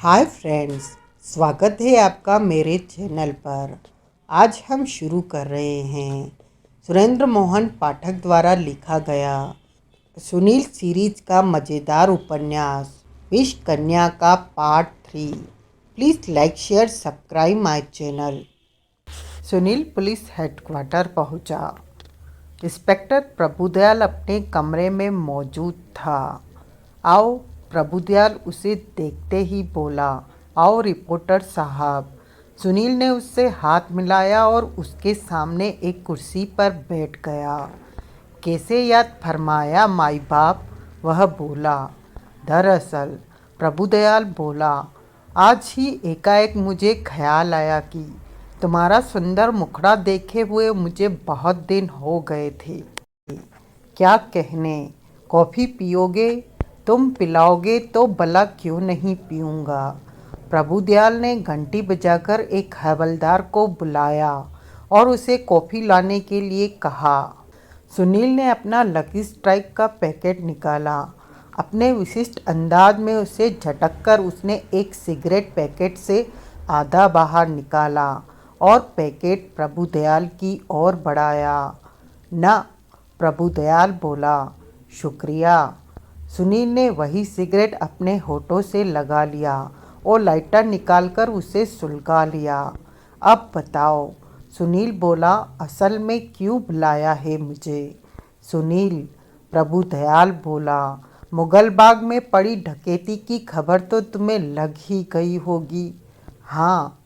Hi friends, स्वागत है आपका मेरे चैनल पर। आज हम शुरू कर रहे हैं सुरेंद्र मोहन पाठक द्वारा लिखा गया सुनील सीरीज का मज़ेदार उपन्यास विष कन्या का part 3। Please like share subscribe my channel. Sunil police headquarter पहुंचा। इंस्पेक्टर प्रभुदयाल अपने कमरे में मौजूद था। आओ, प्रभुदयाल उसे देखते ही बोला। आओ रिपोर्टर साहब। सुनील ने उससे हाथ मिलाया और उसके सामने एक कुर्सी पर बैठ गया। कैसे याद फरमाया माई बाप, वह बोला। दरअसल, प्रभुदयाल बोला, आज ही एकाएक मुझे ख्याल आया कि तुम्हारा सुंदर मुखड़ा देखे हुए मुझे बहुत दिन हो गए थे। क्या कहने, कॉफ़ी पियोगे? तुम पिलाओगे तो भला क्यों नहीं पीऊँगा। प्रभुदयाल ने घंटी बजाकर एक हवलदार को बुलाया और उसे कॉफ़ी लाने के लिए कहा। सुनील ने अपना लकी स्ट्राइक का पैकेट निकाला। अपने विशिष्ट अंदाज में उसे झटककर उसने एक सिगरेट पैकेट से आधा बाहर निकाला और पैकेट प्रभुदयाल की ओर बढ़ाया। ना, प्रभुदयाल बोला। शुक्रिया। सुनील ने वही सिगरेट अपने होठों से लगा लिया और लाइटर निकालकर उसे सुलगा लिया। अब बताओ, सुनील बोला, असल में क्यों बुलाया है मुझे? सुनील, प्रभुदयाल बोला, मुगल बाग में पड़ी डकैती की खबर तो तुम्हें लग ही गई होगी। हाँ,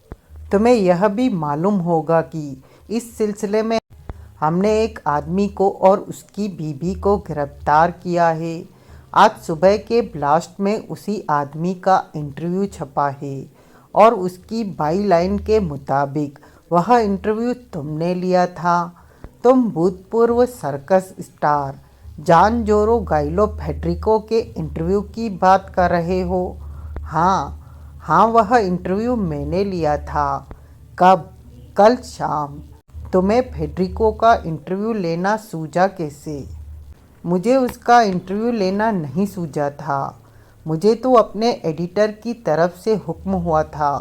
तुम्हें यह भी मालूम होगा कि इस सिलसिले में हमने एक आदमी को और उसकी बीवी को गिरफ्तार किया है। आज सुबह के ब्लास्ट में उसी आदमी का इंटरव्यू छपा है और उसकी बाईलाइन के मुताबिक वह इंटरव्यू तुमने लिया था। तुम भूतपूर्व सर्कस स्टार जान जोरो गाइलो फेड्रिको के इंटरव्यू की बात कर रहे हो? हाँ हाँ, वह इंटरव्यू मैंने लिया था। कब? कल शाम। तुम्हें फेड्रिको का इंटरव्यू लेना सूझा कैसे? मुझे उसका इंटरव्यू लेना नहीं सूझा था। मुझे तो अपने एडिटर की तरफ से हुक्म हुआ था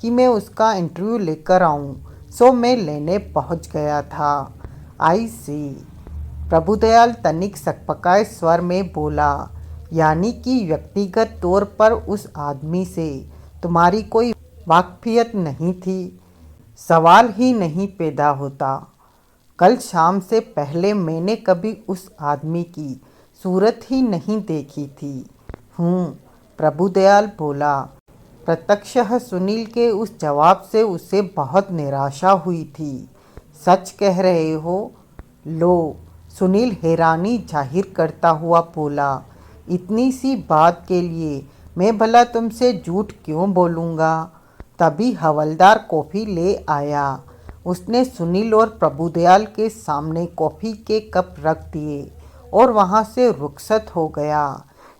कि मैं उसका इंटरव्यू लेकर आऊं, सो मैं लेने पहुंच गया था। आई सी। प्रभुदयाल तनिक सकपकाए स्वर में बोला। यानी कि व्यक्तिगत तौर पर उस आदमी से तुम्हारी कोई वाकफियत नहीं थी? सवाल ही नहीं पैदा होता। कल शाम से पहले मैंने कभी उस आदमी की सूरत ही नहीं देखी थी। प्रभुदयाल बोला। प्रत्यक्षः सुनील के उस जवाब से उसे बहुत निराशा हुई थी। सच कह रहे हो? लो, सुनील हैरानी जाहिर करता हुआ बोला। इतनी सी बात के लिए मैं भला तुमसे झूठ क्यों बोलूँगा? तभी हवलदार कॉफ़ी ले आया। उसने सुनील और प्रभुदयाल के सामने कॉफ़ी के कप रख दिए और वहाँ से रुखसत हो गया।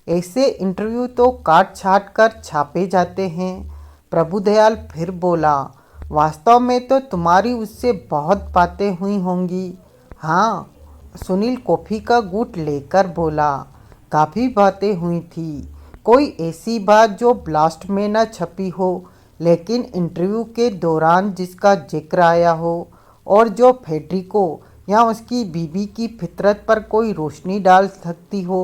ऐसे इंटरव्यू तो काट छाट कर छापे जाते हैं। प्रभुदयाल फिर बोला। वास्तव में तो तुम्हारी उससे बहुत बातें हुई होंगी। हाँ, सुनील कॉफ़ी का घूंट लेकर बोला। काफ़ी बातें हुई थी। कोई ऐसी बात जो ब्लास्ट में न छपी हो, लेकिन इंटरव्यू के दौरान जिसका जिक्र आया हो और जो फेड्रिको या उसकी बीवी की फितरत पर कोई रोशनी डाल सकती हो।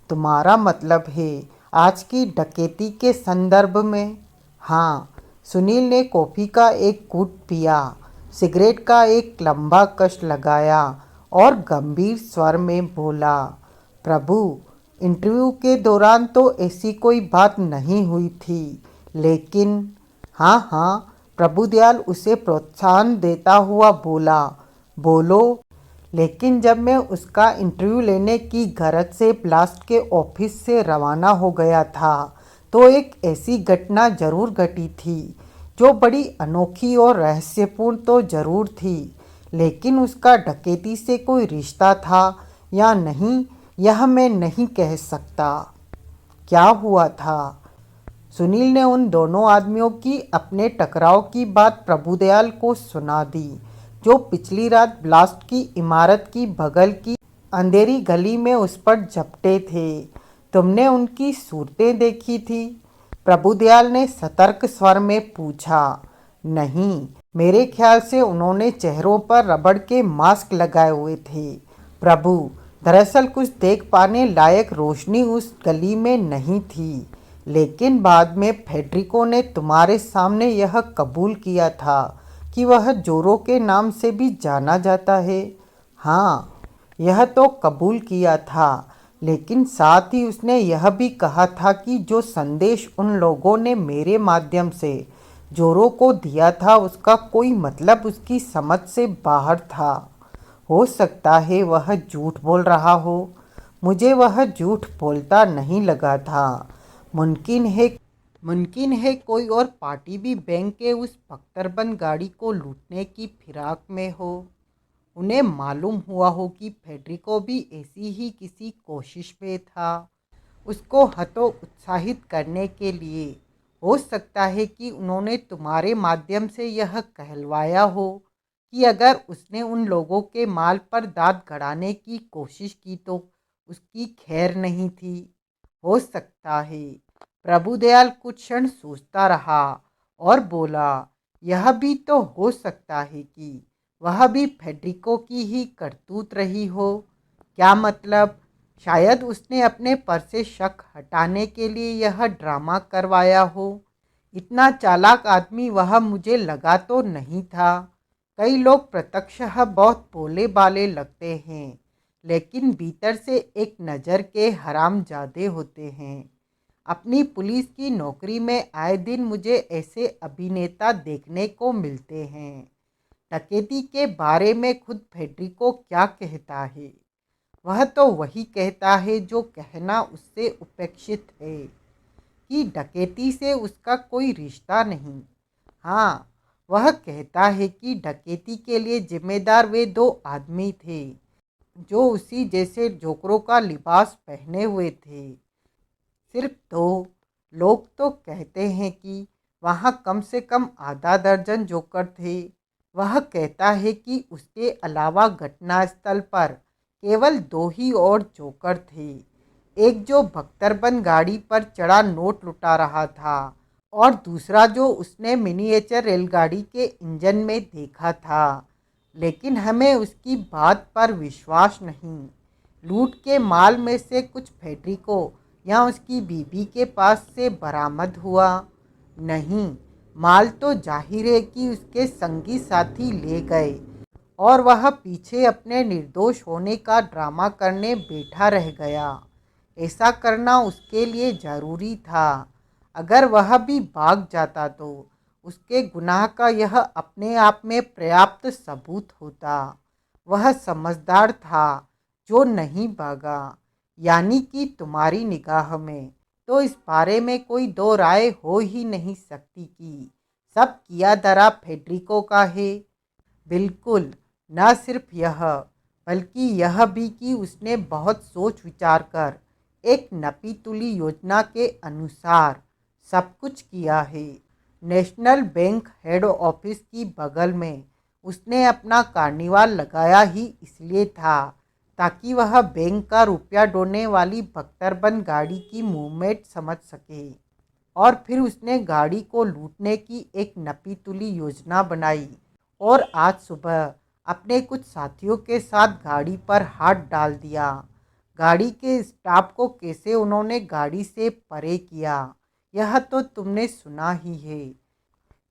तुम्हारा मतलब है आज की डकैती के संदर्भ में? हाँ। सुनील ने कॉफ़ी का एक घूंट पिया, सिगरेट का एक लंबा कश लगाया और गंभीर स्वर में बोला। प्रभु, इंटरव्यू के दौरान तो ऐसी कोई बात नहीं हुई थी, लेकिन हाँ हाँ, प्रभुदयाल उसे प्रोत्साहन देता हुआ बोला। बोलो। लेकिन जब मैं उसका इंटरव्यू लेने की गरज से ब्लास्ट के ऑफिस से रवाना हो गया था तो एक ऐसी घटना जरूर घटी थी जो बड़ी अनोखी और रहस्यपूर्ण तो जरूर थी, लेकिन उसका डकैती से कोई रिश्ता था या नहीं, यह मैं नहीं कह सकता। क्या हुआ था? सुनील ने उन दोनों आदमियों की अपने टकराव की बात प्रभुदयाल को सुना दी, जो पिछली रात ब्लास्ट की इमारत की बगल की अंधेरी गली में उस पर झपटे थे। तुमने उनकी सूरतें देखी थी? प्रभुदयाल ने सतर्क स्वर में पूछा। नहीं, मेरे ख्याल से उन्होंने चेहरों पर रबड़ के मास्क लगाए हुए थे। प्रभु, दरअसल कुछ देख पाने लायक रोशनी उस गली में नहीं थी, लेकिन बाद में फेडरिको ने तुम्हारे सामने यह कबूल किया था कि वह जोरो के नाम से भी जाना जाता है। हाँ, यह तो कबूल किया था, लेकिन साथ ही उसने यह भी कहा था कि जो संदेश उन लोगों ने मेरे माध्यम से जोरो को दिया था उसका कोई मतलब उसकी समझ से बाहर था। हो सकता है वह झूठ बोल रहा हो। मुझे वह झूठ बोलता नहीं लगा था। मुमकिन है कोई और पार्टी भी बैंक के उस बख्तरबंद गाड़ी को लूटने की फिराक में हो। उन्हें मालूम हुआ हो कि फेडरिको भी ऐसी ही किसी कोशिश में था, उसको हतोत्साहित करने के लिए। हो सकता है कि उन्होंने तुम्हारे माध्यम से यह कहलवाया हो कि अगर उसने उन लोगों के माल पर दांत गड़ाने की कोशिश की तो उसकी खैर नहीं थी। हो सकता है। प्रभुदयाल कुछ क्षण सोचता रहा और बोला, यह भी तो हो सकता है कि वह भी फेडरिको की ही करतूत रही हो। क्या मतलब? शायद उसने अपने पर से शक हटाने के लिए यह ड्रामा करवाया हो। इतना चालाक आदमी वह मुझे लगा तो नहीं था। कई लोग प्रत्यक्षतः बहुत भोले भाले लगते हैं, लेकिन भीतर से एक नज़र के हरामजादे होते हैं। अपनी पुलिस की नौकरी में आए दिन मुझे ऐसे अभिनेता देखने को मिलते हैं। डकैती के बारे में खुद फेडरिको क्या कहता है? वह तो वही कहता है जो कहना उससे उपेक्षित है, कि डकैती से उसका कोई रिश्ता नहीं। हाँ, वह कहता है कि डकैती के लिए जिम्मेदार वे दो आदमी थे जो उसी जैसे जोकरों का लिबास पहने हुए थे। सिर्फ दो। लोग तो कहते हैं कि वहाँ कम से कम आधा दर्जन जोकर थे। वह कहता है कि उसके अलावा घटनास्थल पर केवल दो ही और जोकर थे। एक जो बख्तरबंद गाड़ी पर चढ़ा नोट लुटा रहा था, और दूसरा जो उसने मिनिएचर रेलगाड़ी के इंजन में देखा था। लेकिन हमें उसकी बात पर विश्वास नहीं। लूट के माल में से कुछ फेडरिको या उसकी बीबी के पास से बरामद हुआ नहीं। माल तो जाहिर है कि उसके संगी साथी ले गए और वह पीछे अपने निर्दोष होने का ड्रामा करने बैठा रह गया। ऐसा करना उसके लिए ज़रूरी था। अगर वह भी भाग जाता तो उसके गुनाह का यह अपने आप में पर्याप्त सबूत होता। वह समझदार था जो नहीं भागा। यानी कि तुम्हारी निगाह में तो इस बारे में कोई दो राय हो ही नहीं सकती कि सब किया धरा फेडरिको का है। बिल्कुल। न सिर्फ यह, बल्कि यह भी कि उसने बहुत सोच विचार कर एक नपी तुली योजना के अनुसार सब कुछ किया है। नेशनल बैंक हेड ऑफिस की बगल में उसने अपना कार्निवाल लगाया ही इसलिए था ताकि वह बैंक का रुपया ढोने वाली बख्तरबंद गाड़ी की मूवमेंट समझ सके। और फिर उसने गाड़ी को लूटने की एक नपी तुली योजना बनाई और आज सुबह अपने कुछ साथियों के साथ गाड़ी पर हाथ डाल दिया। गाड़ी के स्टाफ को कैसे उन्होंने गाड़ी से परे किया, यह तो तुमने सुना ही है।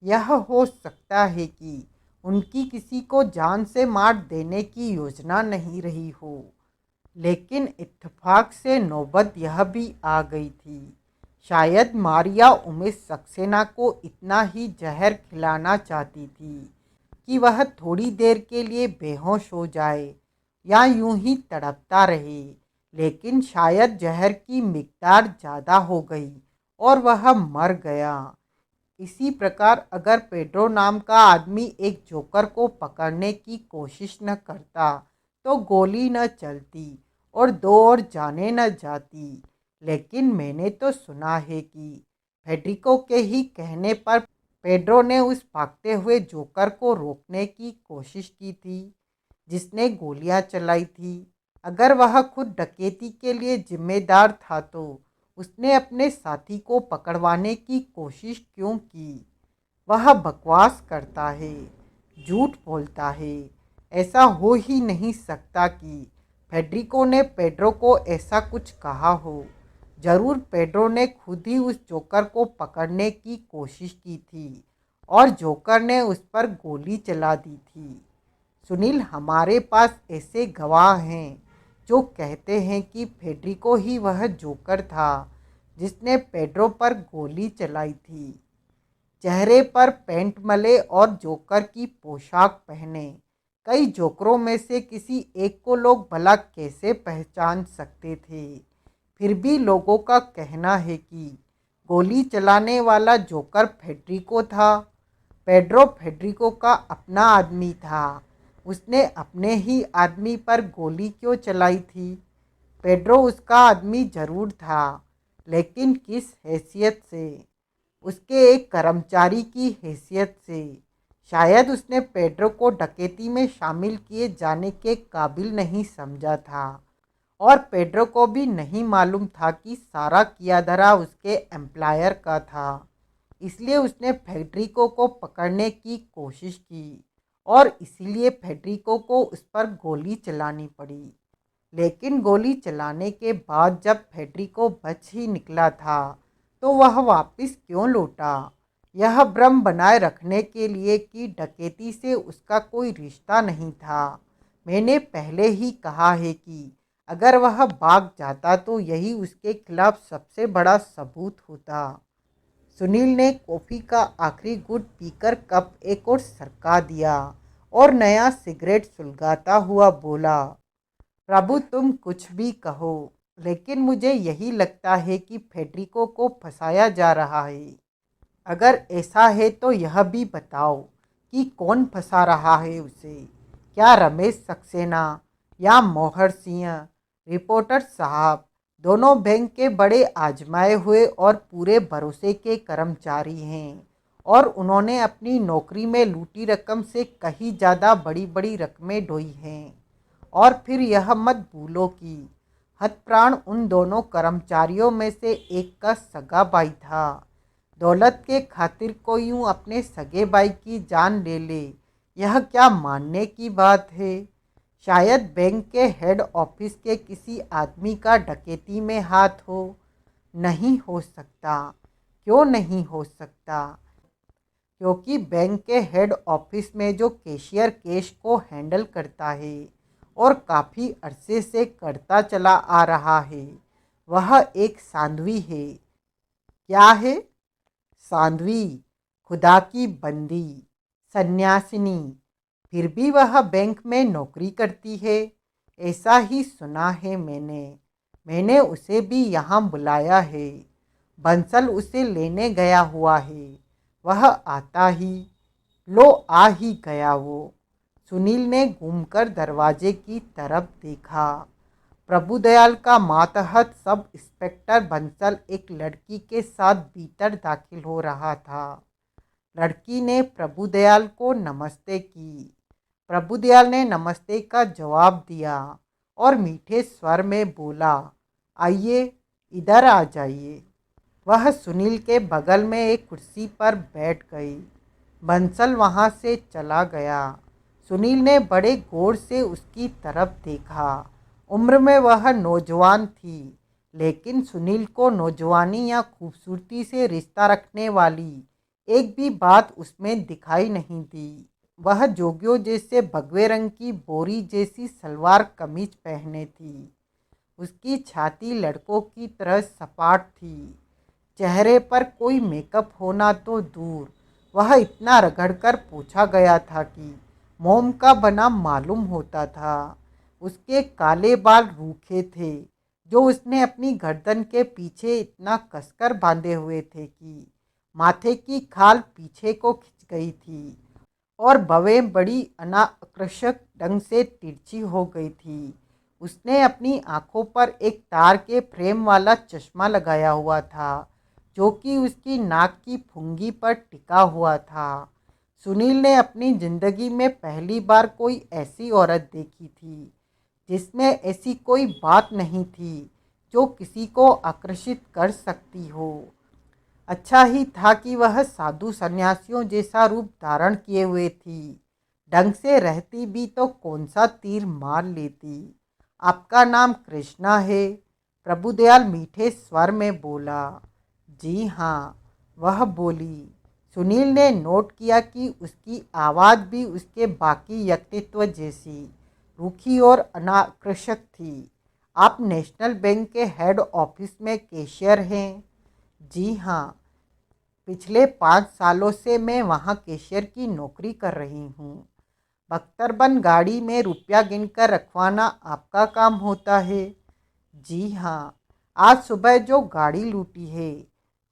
यह हो सकता है कि उनकी किसी को जान से मार देने की योजना नहीं रही हो, लेकिन इत्तेफाक से नौबत यह भी आ गई थी। शायद मारिया उमेश सक्सेना को इतना ही जहर खिलाना चाहती थी कि वह थोड़ी देर के लिए बेहोश हो जाए या यूं ही तड़पता रहे। लेकिन शायद जहर की मिकदार ज़्यादा हो गई और वह मर गया। इसी प्रकार अगर पेड्रो नाम का आदमी एक जोकर को पकड़ने की कोशिश न करता तो गोली न चलती और दो और जाने न जाती। लेकिन मैंने तो सुना है कि फेडरिको के ही कहने पर पेड्रो ने उस भागते हुए जोकर को रोकने की कोशिश की थी जिसने गोलियां चलाई थी। अगर वह खुद डकैती के लिए जिम्मेदार था तो उसने अपने साथी को पकड़वाने की कोशिश क्यों की? वह बकवास करता है, झूठ बोलता है। ऐसा हो ही नहीं सकता कि फेडरिको ने पेड्रो को ऐसा कुछ कहा हो। जरूर पेड्रो ने खुद ही उस जोकर को पकड़ने की कोशिश की थी और जोकर ने उस पर गोली चला दी थी। सुनील, हमारे पास ऐसे गवाह हैं जो कहते हैं कि फेडरिको ही वह जोकर था जिसने पेड्रो पर गोली चलाई थी। चेहरे पर पेंट मले और जोकर की पोशाक पहने कई जोकरों में से किसी एक को लोग भला कैसे पहचान सकते थे? फिर भी लोगों का कहना है कि गोली चलाने वाला जोकर फेडरिको था। पेड्रो फेडरिको का अपना आदमी था। उसने अपने ही आदमी पर गोली क्यों चलाई थी? पेड्रो उसका आदमी जरूर था, लेकिन किस हैसियत से? उसके एक कर्मचारी की हैसियत से। शायद उसने पेड्रो को डकैती में शामिल किए जाने के काबिल नहीं समझा था और पेड्रो को भी नहीं मालूम था कि सारा किया धरा उसके एम्प्लॉयर का था। इसलिए उसने फेडरिको को पकड़ने की कोशिश की और इसीलिए फेडरिको को उस पर गोली चलानी पड़ी। लेकिन गोली चलाने के बाद जब फेडरिको बच ही निकला था तो वह वापस क्यों लौटा? यह भ्रम बनाए रखने के लिए कि डकैती से उसका कोई रिश्ता नहीं था। मैंने पहले ही कहा है कि अगर वह भाग जाता तो यही उसके खिलाफ सबसे बड़ा सबूत होता। सुनील ने कॉफ़ी का आखिरी घुट पीकर कप एक और सरका दिया और नया सिगरेट सुलगाता हुआ बोला, प्रभु तुम कुछ भी कहो, लेकिन मुझे यही लगता है कि फेडरिको को फंसाया जा रहा है। अगर ऐसा है तो यह भी बताओ कि कौन फंसा रहा है उसे? क्या रमेश सक्सेना या मोहर सिंह? रिपोर्टर साहब, दोनों बैंक के बड़े आजमाए हुए और पूरे भरोसे के कर्मचारी हैं और उन्होंने अपनी नौकरी में लूटी रकम से कहीं ज़्यादा बड़ी बड़ी रकमें ढोई हैं। और फिर यह मत भूलो कि हतप्राण उन दोनों कर्मचारियों में से एक का सगा भाई था। दौलत के खातिर कोई यूँ अपने सगे भाई की जान ले ले, यह क्या मानने की बात है? शायद बैंक के हेड ऑफिस के किसी आदमी का डकैती में हाथ हो। नहीं हो सकता। क्यों नहीं हो सकता? क्योंकि बैंक के हेड ऑफिस में जो कैशियर कैश को हैंडल करता है और काफ़ी अरसे से करता चला आ रहा है, वह एक साध्वी है। क्या है? साध्वी, खुदा की बंदी, सन्यासिनी। फिर भी वह बैंक में नौकरी करती है। ऐसा ही सुना है मैंने उसे भी यहाँ बुलाया है। बंसल उसे लेने गया हुआ है। वह आता ही, लो आ ही गया वो। सुनील ने घूमकर दरवाजे की तरफ देखा। प्रभुदयाल का मातहत सब इंस्पेक्टर बंसल एक लड़की के साथ भीतर दाखिल हो रहा था। लड़की ने प्रभुदयाल को नमस्ते की। प्रभुदयाल ने नमस्ते का जवाब दिया और मीठे स्वर में बोला, आइए, इधर आ जाइए। वह सुनील के बगल में एक कुर्सी पर बैठ गई। बंसल वहाँ से चला गया। सुनील ने बड़े गौर से उसकी तरफ देखा। उम्र में वह नौजवान थी, लेकिन सुनील को नौजवानी या खूबसूरती से रिश्ता रखने वाली एक भी बात उसमें दिखाई नहीं दी। वह जोगियों जैसे भगवे रंग की बोरी जैसी सलवार कमीज पहने थी। उसकी छाती लड़कों की तरह सपाट थी। चेहरे पर कोई मेकअप होना तो दूर, वह इतना रगड़कर पोंछा गया था कि मोम का बना मालूम होता था। उसके काले बाल रूखे थे, जो उसने अपनी गर्दन के पीछे इतना कसकर बांधे हुए थे कि माथे की खाल पीछे को खिंच गई थी और भवें बड़ी अनाकर्षक ढंग से तिरछी हो गई थी। उसने अपनी आंखों पर एक तार के फ्रेम वाला चश्मा लगाया हुआ था, जो कि उसकी नाक की फुंगी पर टिका हुआ था। सुनील ने अपनी जिंदगी में पहली बार कोई ऐसी औरत देखी थी जिसमें ऐसी कोई बात नहीं थी जो किसी को आकर्षित कर सकती हो। अच्छा ही था कि वह साधु सन्यासियों जैसा रूप धारण किए हुए थी। ढंग से रहती भी तो कौन सा तीर मार लेती। आपका नाम कृष्णा है? प्रभुदयाल मीठे स्वर में बोला। जी हाँ, वह बोली। सुनील ने नोट किया कि उसकी आवाज़ भी उसके बाकी व्यक्तित्व जैसी रूखी और अनाकर्षक थी। आप नेशनल बैंक के हेड ऑफिस में कैशियर हैं? जी हाँ, पिछले 5 सालों से मैं वहाँ कैशियर की नौकरी कर रही हूँ। बख्तरबंद गाड़ी में रुपया गिनकर रखवाना आपका काम होता है? जी हाँ, आज सुबह जो गाड़ी लूटी है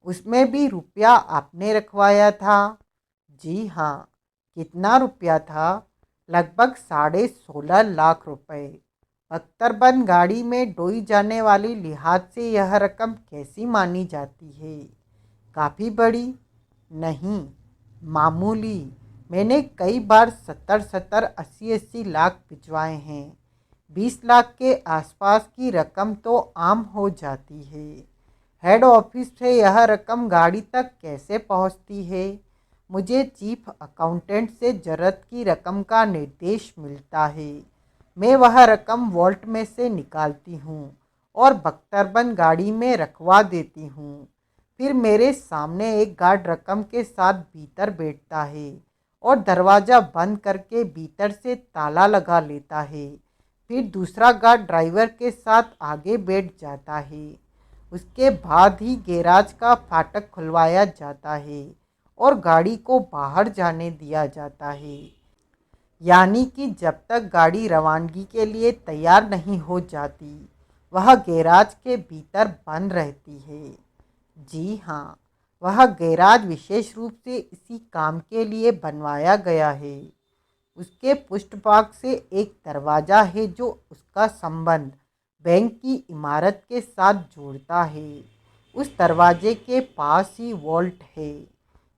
उसमें भी रुपया आपने रखवाया था? जी हाँ। कितना रुपया था? लगभग 16.5 लाख रुपए। बख्तरबंद गाड़ी में ढोई जाने वाली लिहाज से यह रकम कैसी मानी जाती है? काफ़ी बड़ी? नहीं, मामूली। मैंने कई बार 70-70, 80-80 लाख भिजवाए हैं। 20 लाख के आसपास की रकम तो आम हो जाती है। हेड ऑफिस से यह रकम गाड़ी तक कैसे पहुंचती है? मुझे चीफ अकाउंटेंट से ज़रूरत की रकम का निर्देश मिलता है। मैं वह रकम वॉल्ट में से निकालती हूँ और बख्तरबंद गाड़ी में रखवा देती हूँ। फिर मेरे सामने एक गार्ड रकम के साथ भीतर बैठता है और दरवाज़ा बंद करके भीतर से ताला लगा लेता है। फिर दूसरा गार्ड ड्राइवर के साथ आगे बैठ जाता है। उसके बाद ही गैराज का फाटक खुलवाया जाता है और गाड़ी को बाहर जाने दिया जाता है। यानी कि जब तक गाड़ी रवानगी के लिए तैयार नहीं हो जाती, वह गैराज के भीतर बंद रहती है। जी हाँ, वह गैराज विशेष रूप से इसी काम के लिए बनवाया गया है। उसके पृष्ठभाग से एक दरवाज़ा है जो उसका संबंध बैंक की इमारत के साथ जोड़ता है। उस दरवाजे के पास ही वॉल्ट है।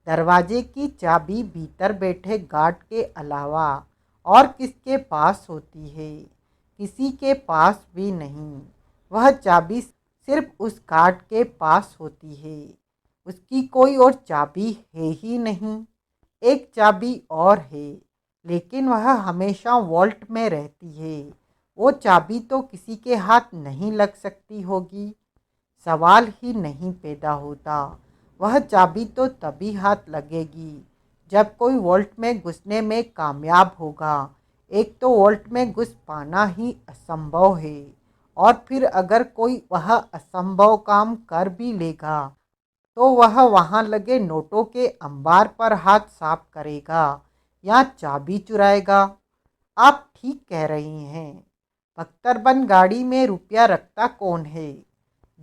दरवाजे की चाबी भीतर बैठे गार्ड के अलावा और किसके पास होती है? किसी के पास भी नहीं। वह चाबी सिर्फ उस गार्ड के पास होती है। उसकी कोई और चाबी है ही नहीं। एक चाबी और है, लेकिन वह हमेशा वॉल्ट में रहती है। वो चाबी तो किसी के हाथ नहीं लग सकती होगी। सवाल ही नहीं पैदा होता। वह चाबी तो तभी हाथ लगेगी जब कोई वॉल्ट में घुसने में कामयाब होगा। एक तो वॉल्ट में घुस पाना ही असंभव है, और फिर अगर कोई वह असंभव काम कर भी लेगा तो वह वहाँ लगे नोटों के अंबार पर हाथ साफ करेगा या चाबी चुराएगा। आप ठीक कह रही हैं। बख्तरबंद गाड़ी में रुपया रखता कौन है?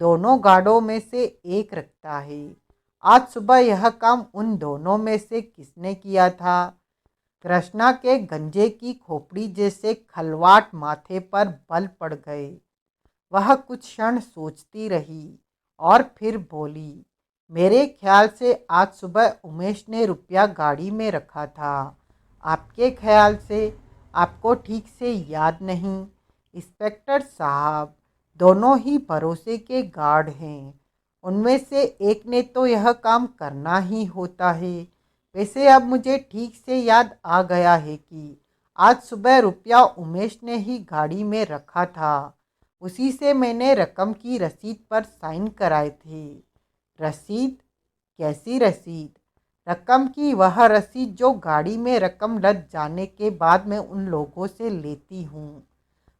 दोनों गार्डों में से एक रखता है। आज सुबह यह काम उन दोनों में से किसने किया था? कृष्णा के गंजे की खोपड़ी जैसे खलवाट माथे पर बल पड़ गए। वह कुछ क्षण सोचती रही और फिर बोली, मेरे ख्याल से आज सुबह उमेश ने रुपया गाड़ी में रखा था। आपके ख्याल से? आपको ठीक से याद नहीं? इंस्पेक्टर साहब, दोनों ही भरोसे के गार्ड हैं। उनमें से एक ने तो यह काम करना ही होता है। वैसे अब मुझे ठीक से याद आ गया है कि आज सुबह रुपया उमेश ने ही गाड़ी में रखा था। उसी से मैंने रकम की रसीद पर साइन कराए थे। रसीद? कैसी रसीद? रकम की वह रसीद जो गाड़ी में रकम लद जाने के बाद मैं उन लोगों से लेती हूँ।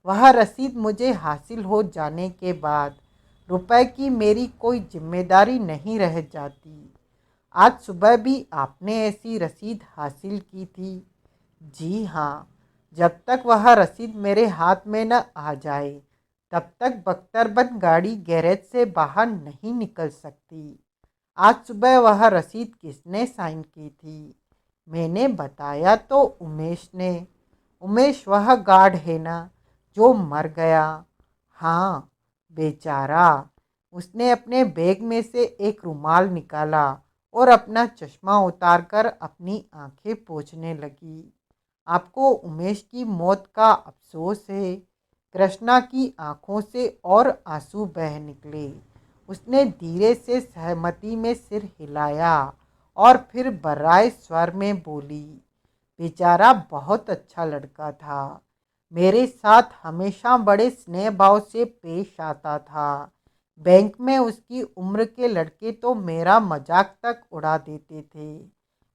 वह रसीद मुझे हासिल हो जाने के बाद रुपए की मेरी कोई जिम्मेदारी नहीं रह जाती। आज सुबह भी आपने ऐसी रसीद हासिल की थी? जी हाँ। जब तक वह रसीद मेरे हाथ में न आ जाए तब तक बख्तरबंद गाड़ी गैरेज से बाहर नहीं निकल सकती। आज सुबह वह रसीद किसने साइन की थी? मैंने बताया तो, उमेश ने। उमेश वह गार्ड है ना जो मर गया? हाँ, बेचारा। उसने अपने बैग में से एक रुमाल निकाला और अपना चश्मा उतारकर अपनी आंखें पोंछने लगी। आपको उमेश की मौत का अफसोस है? कृष्णा की आंखों से और आंसू बह निकले। उसने धीरे से सहमति में सिर हिलाया और फिर बर्राए स्वर में बोली, बेचारा बहुत अच्छा लड़का था। मेरे साथ हमेशा बड़े स्नेह भाव से पेश आता था। बैंक में उसकी उम्र के लड़के तो मेरा मजाक तक उड़ा देते थे,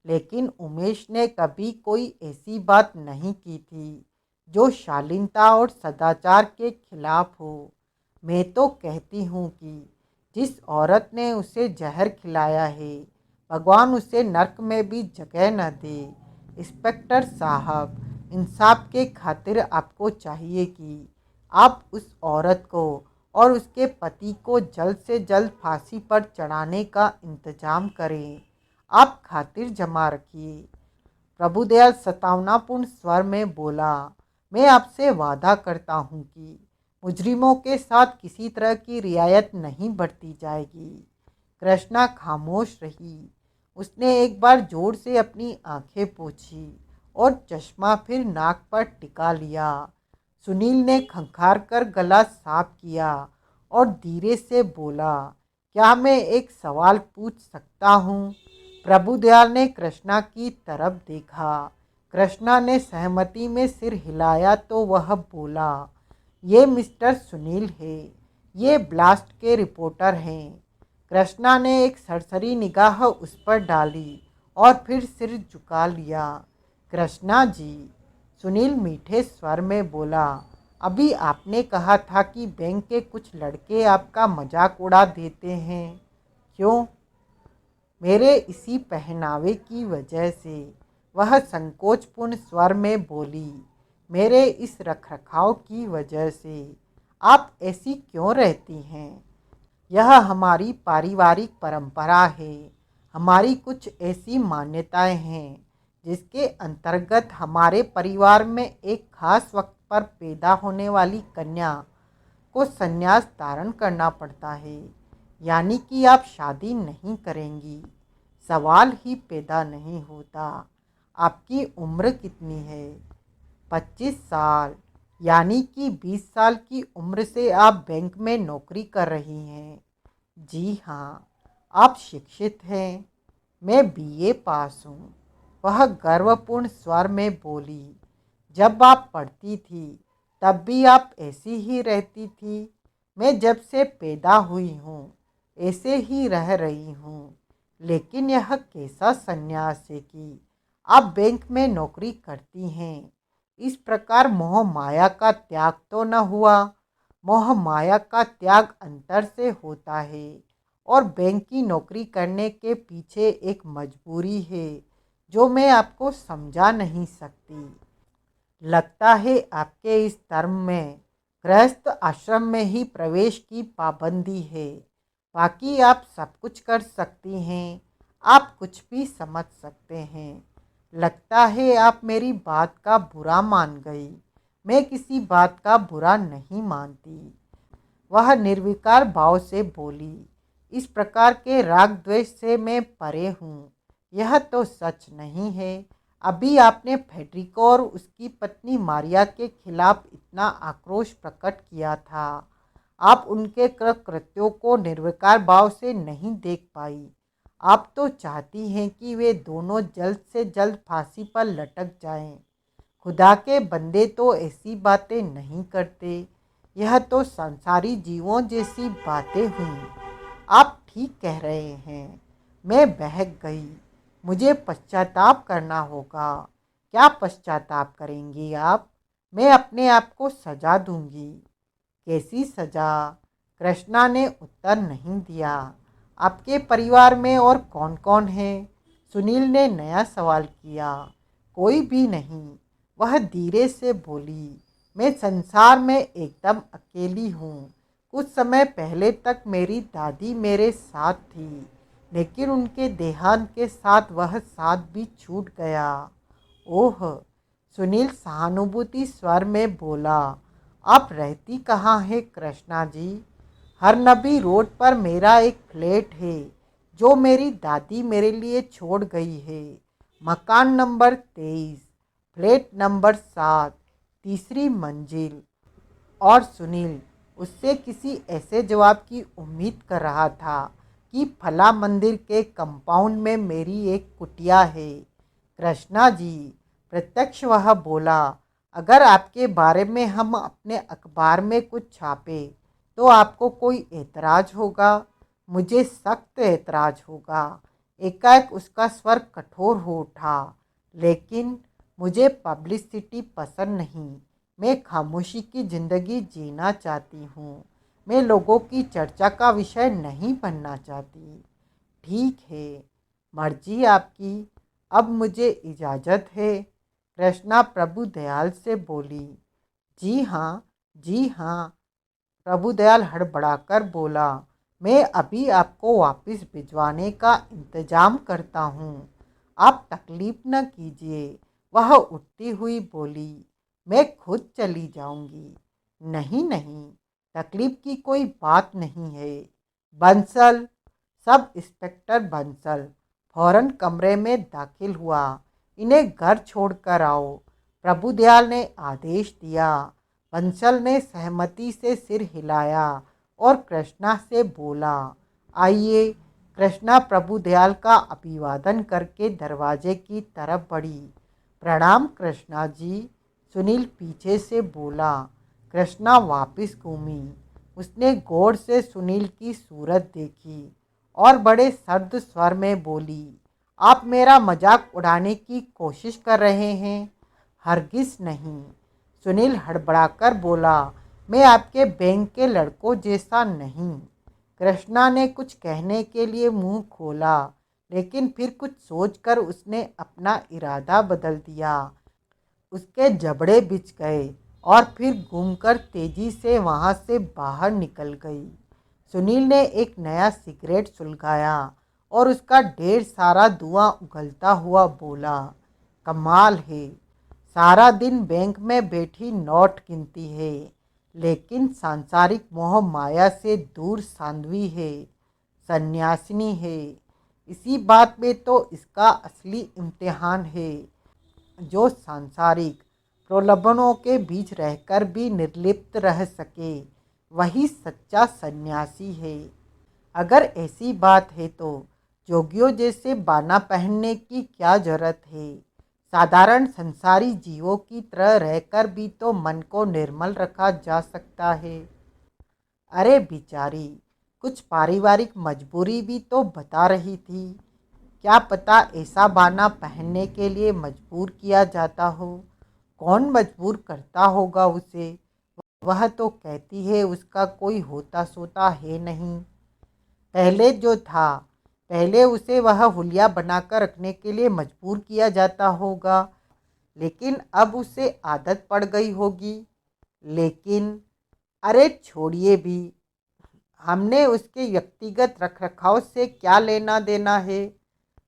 लेकिन उमेश ने कभी कोई ऐसी बात नहीं की थी जो शालीनता और सदाचार के खिलाफ हो। मैं तो कहती हूँ कि जिस औरत ने उसे जहर खिलाया है, भगवान उसे नर्क में भी जगह न दे। इंस्पेक्टर साहब, इंसाफ के खातिर आपको चाहिए कि आप उस औरत को और उसके पति को जल्द से जल्द फांसी पर चढ़ाने का इंतजाम करें। आप खातिर जमा रखिए। प्रभुदयाल सतावनापूर्ण स्वर में बोला, मैं आपसे वादा करता हूँ कि मुजरिमों के साथ किसी तरह की रियायत नहीं बरती जाएगी। कृष्णा खामोश रही। उसने एक बार जोर से अपनी आंखें पोंछी और चश्मा फिर नाक पर टिका लिया। सुनील ने खंखार कर गला साफ किया और धीरे से बोला, क्या मैं एक सवाल पूछ सकता हूँ? प्रभुदयाल ने कृष्णा की तरफ देखा। कृष्णा ने सहमति में सिर हिलाया तो वह बोला, ये मिस्टर सुनील है, ये ब्लास्ट के रिपोर्टर हैं। कृष्णा ने एक सरसरी निगाह उस पर डाली और फिर सिर झुका लिया। कृष्णा जी, सुनील मीठे स्वर में बोला, अभी आपने कहा था कि बैंक के कुछ लड़के आपका मजाक उड़ा देते हैं। क्यों? मेरे इसी पहनावे की वजह से, वह संकोचपूर्ण स्वर में बोली, मेरे इस रखरखाव की वजह से। आप ऐसी क्यों रहती हैं? यह हमारी पारिवारिक परंपरा है। हमारी कुछ ऐसी मान्यताएं हैं जिसके अंतर्गत हमारे परिवार में एक खास वक्त पर पैदा होने वाली कन्या को संन्यास धारण करना पड़ता है। यानी कि आप शादी नहीं करेंगी। सवाल ही पैदा नहीं होता। आपकी उम्र कितनी है? 25 साल। यानी कि 20 साल की उम्र से आप बैंक में नौकरी कर रही हैं। जी हाँ। आप शिक्षित हैं? मैं बीए पास हूँ। वह गर्वपूर्ण स्वर में बोली, जब आप पढ़ती थी तब भी आप ऐसी ही रहती थी। मैं जब से पैदा हुई हूँ ऐसे ही रह रही हूँ। लेकिन यह कैसा संन्यास है कि आप बैंक में नौकरी करती हैं। इस प्रकार मोह माया का त्याग तो न हुआ। मोह माया का त्याग अंतर से होता है और बैंक की नौकरी करने के पीछे एक मजबूरी है जो मैं आपको समझा नहीं सकती। लगता है आपके इस धर्म में गृहस्थ आश्रम में ही प्रवेश की पाबंदी है। बाकी आप सब कुछ कर सकती हैं। आप कुछ भी समझ सकते हैं। लगता है आप मेरी बात का बुरा मान गई। मैं किसी बात का बुरा नहीं मानती। वह निर्विकार भाव से बोली, इस प्रकार के राग द्वेष से मैं परे हूँ। यह तो सच नहीं है। अभी आपने फेडरिको और उसकी पत्नी मारिया के खिलाफ इतना आक्रोश प्रकट किया था। आप उनके कृत्यों को निर्विकार भाव से नहीं देख पाई। आप तो चाहती हैं कि वे दोनों जल्द से जल्द फांसी पर लटक जाएं। खुदा के बंदे तो ऐसी बातें नहीं करते। यह तो संसारी जीवों जैसी बातें हुई। आप ठीक कह रहे हैं। मैं बहक गई। मुझे पश्चाताप करना होगा। क्या पश्चाताप करेंगी आप? मैं अपने आप को सजा दूंगी। कैसी सजा? कृष्णा ने उत्तर नहीं दिया। आपके परिवार में और कौन कौन है? सुनील ने नया सवाल किया। कोई भी नहीं। वह धीरे से बोली, मैं संसार में एकदम अकेली हूँ। कुछ समय पहले तक मेरी दादी मेरे साथ थी, लेकिन उनके देहांत के साथ वह साथ भी छूट गया। ओह! सुनील सहानुभूति स्वर में बोला, आप रहती कहाँ है कृष्णा जी? हरनबी रोड पर मेरा एक फ्लैट है जो मेरी दादी मेरे लिए छोड़ गई है। मकान नंबर 23, फ्लैट नंबर 7, तीसरी मंजिल। और सुनील उससे किसी ऐसे जवाब की उम्मीद कर रहा था कि फला मंदिर के कंपाउंड में मेरी एक कुटिया है। कृष्णा जी, प्रत्यक्ष वह बोला, अगर आपके बारे में हम अपने अखबार में कुछ छापे तो आपको कोई एतराज़ होगा? मुझे सख्त एतराज़ होगा। एकाएक उसका स्वर कठोर हो उठा। लेकिन मुझे पब्लिसिटी पसंद नहीं। मैं खामोशी की ज़िंदगी जीना चाहती हूँ। मैं लोगों की चर्चा का विषय नहीं बनना चाहती। ठीक है, मर्जी आपकी। अब मुझे इजाज़त है। कृष्णा प्रभु दयाल से बोली। जी हाँ, जी हाँ, प्रभुदयाल हड़बड़ाकर बोला। मैं अभी आपको वापस भिजवाने का इंतजाम करता हूँ। आप तकलीफ न कीजिए। वह उठती हुई बोली। मैं खुद चली जाऊंगी। नहीं नहीं, तकलीफ की कोई बात नहीं है। बंसल, सब इंस्पेक्टर बंसल फौरन कमरे में दाखिल हुआ। इन्हें घर छोड़कर आओ, प्रभुदयाल ने आदेश दिया। बंसल ने सहमति से सिर हिलाया और कृष्णा से बोला, आइए। कृष्णा प्रभुदयाल का अभिवादन करके दरवाजे की तरफ बढ़ी। प्रणाम कृष्णा जी, सुनील पीछे से बोला। कृष्णा वापस घूमी। उसने गौर से सुनील की सूरत देखी और बड़े सर्द स्वर में बोली, आप मेरा मजाक उड़ाने की कोशिश कर रहे हैं? हरगिज नहीं। सुनील हड़बड़ाकर बोला, मैं आपके बैंक के लड़कों जैसा नहीं। कृष्णा ने कुछ कहने के लिए मुंह खोला, लेकिन फिर कुछ सोचकर उसने अपना इरादा बदल दिया। उसके जबड़े बिछ गए और फिर घूमकर तेजी से वहां से बाहर निकल गई। सुनील ने एक नया सिगरेट सुलगाया और उसका ढेर सारा धुआं उगलता हुआ बोला, कमाल है। सारा दिन बैंक में बैठी नोट गिनती है, लेकिन सांसारिक मोह माया से दूर साध्वी है, सन्यासिनी है। इसी बात में तो इसका असली इम्तिहान है। जो सांसारिक प्रलोभनों के बीच रहकर भी निर्लिप्त रह सके, वही सच्चा सन्यासी है। अगर ऐसी बात है तो जोगियों जैसे बाना पहनने की क्या जरूरत है? साधारण संसारी जीवों की तरह रहकर भी तो मन को निर्मल रखा जा सकता है। अरे बिचारी, कुछ पारिवारिक मजबूरी भी तो बता रही थी। क्या पता ऐसा बाना पहनने के लिए मजबूर किया जाता हो। कौन मजबूर करता होगा उसे? वह तो कहती है उसका कोई होता सोता है नहीं। पहले जो था, पहले उसे वह हुलिया बनाकर रखने के लिए मजबूर किया जाता होगा, लेकिन अब उसे आदत पड़ गई होगी। लेकिन अरे छोड़िए भी, हमने उसके व्यक्तिगत रखरखाव से क्या लेना देना है?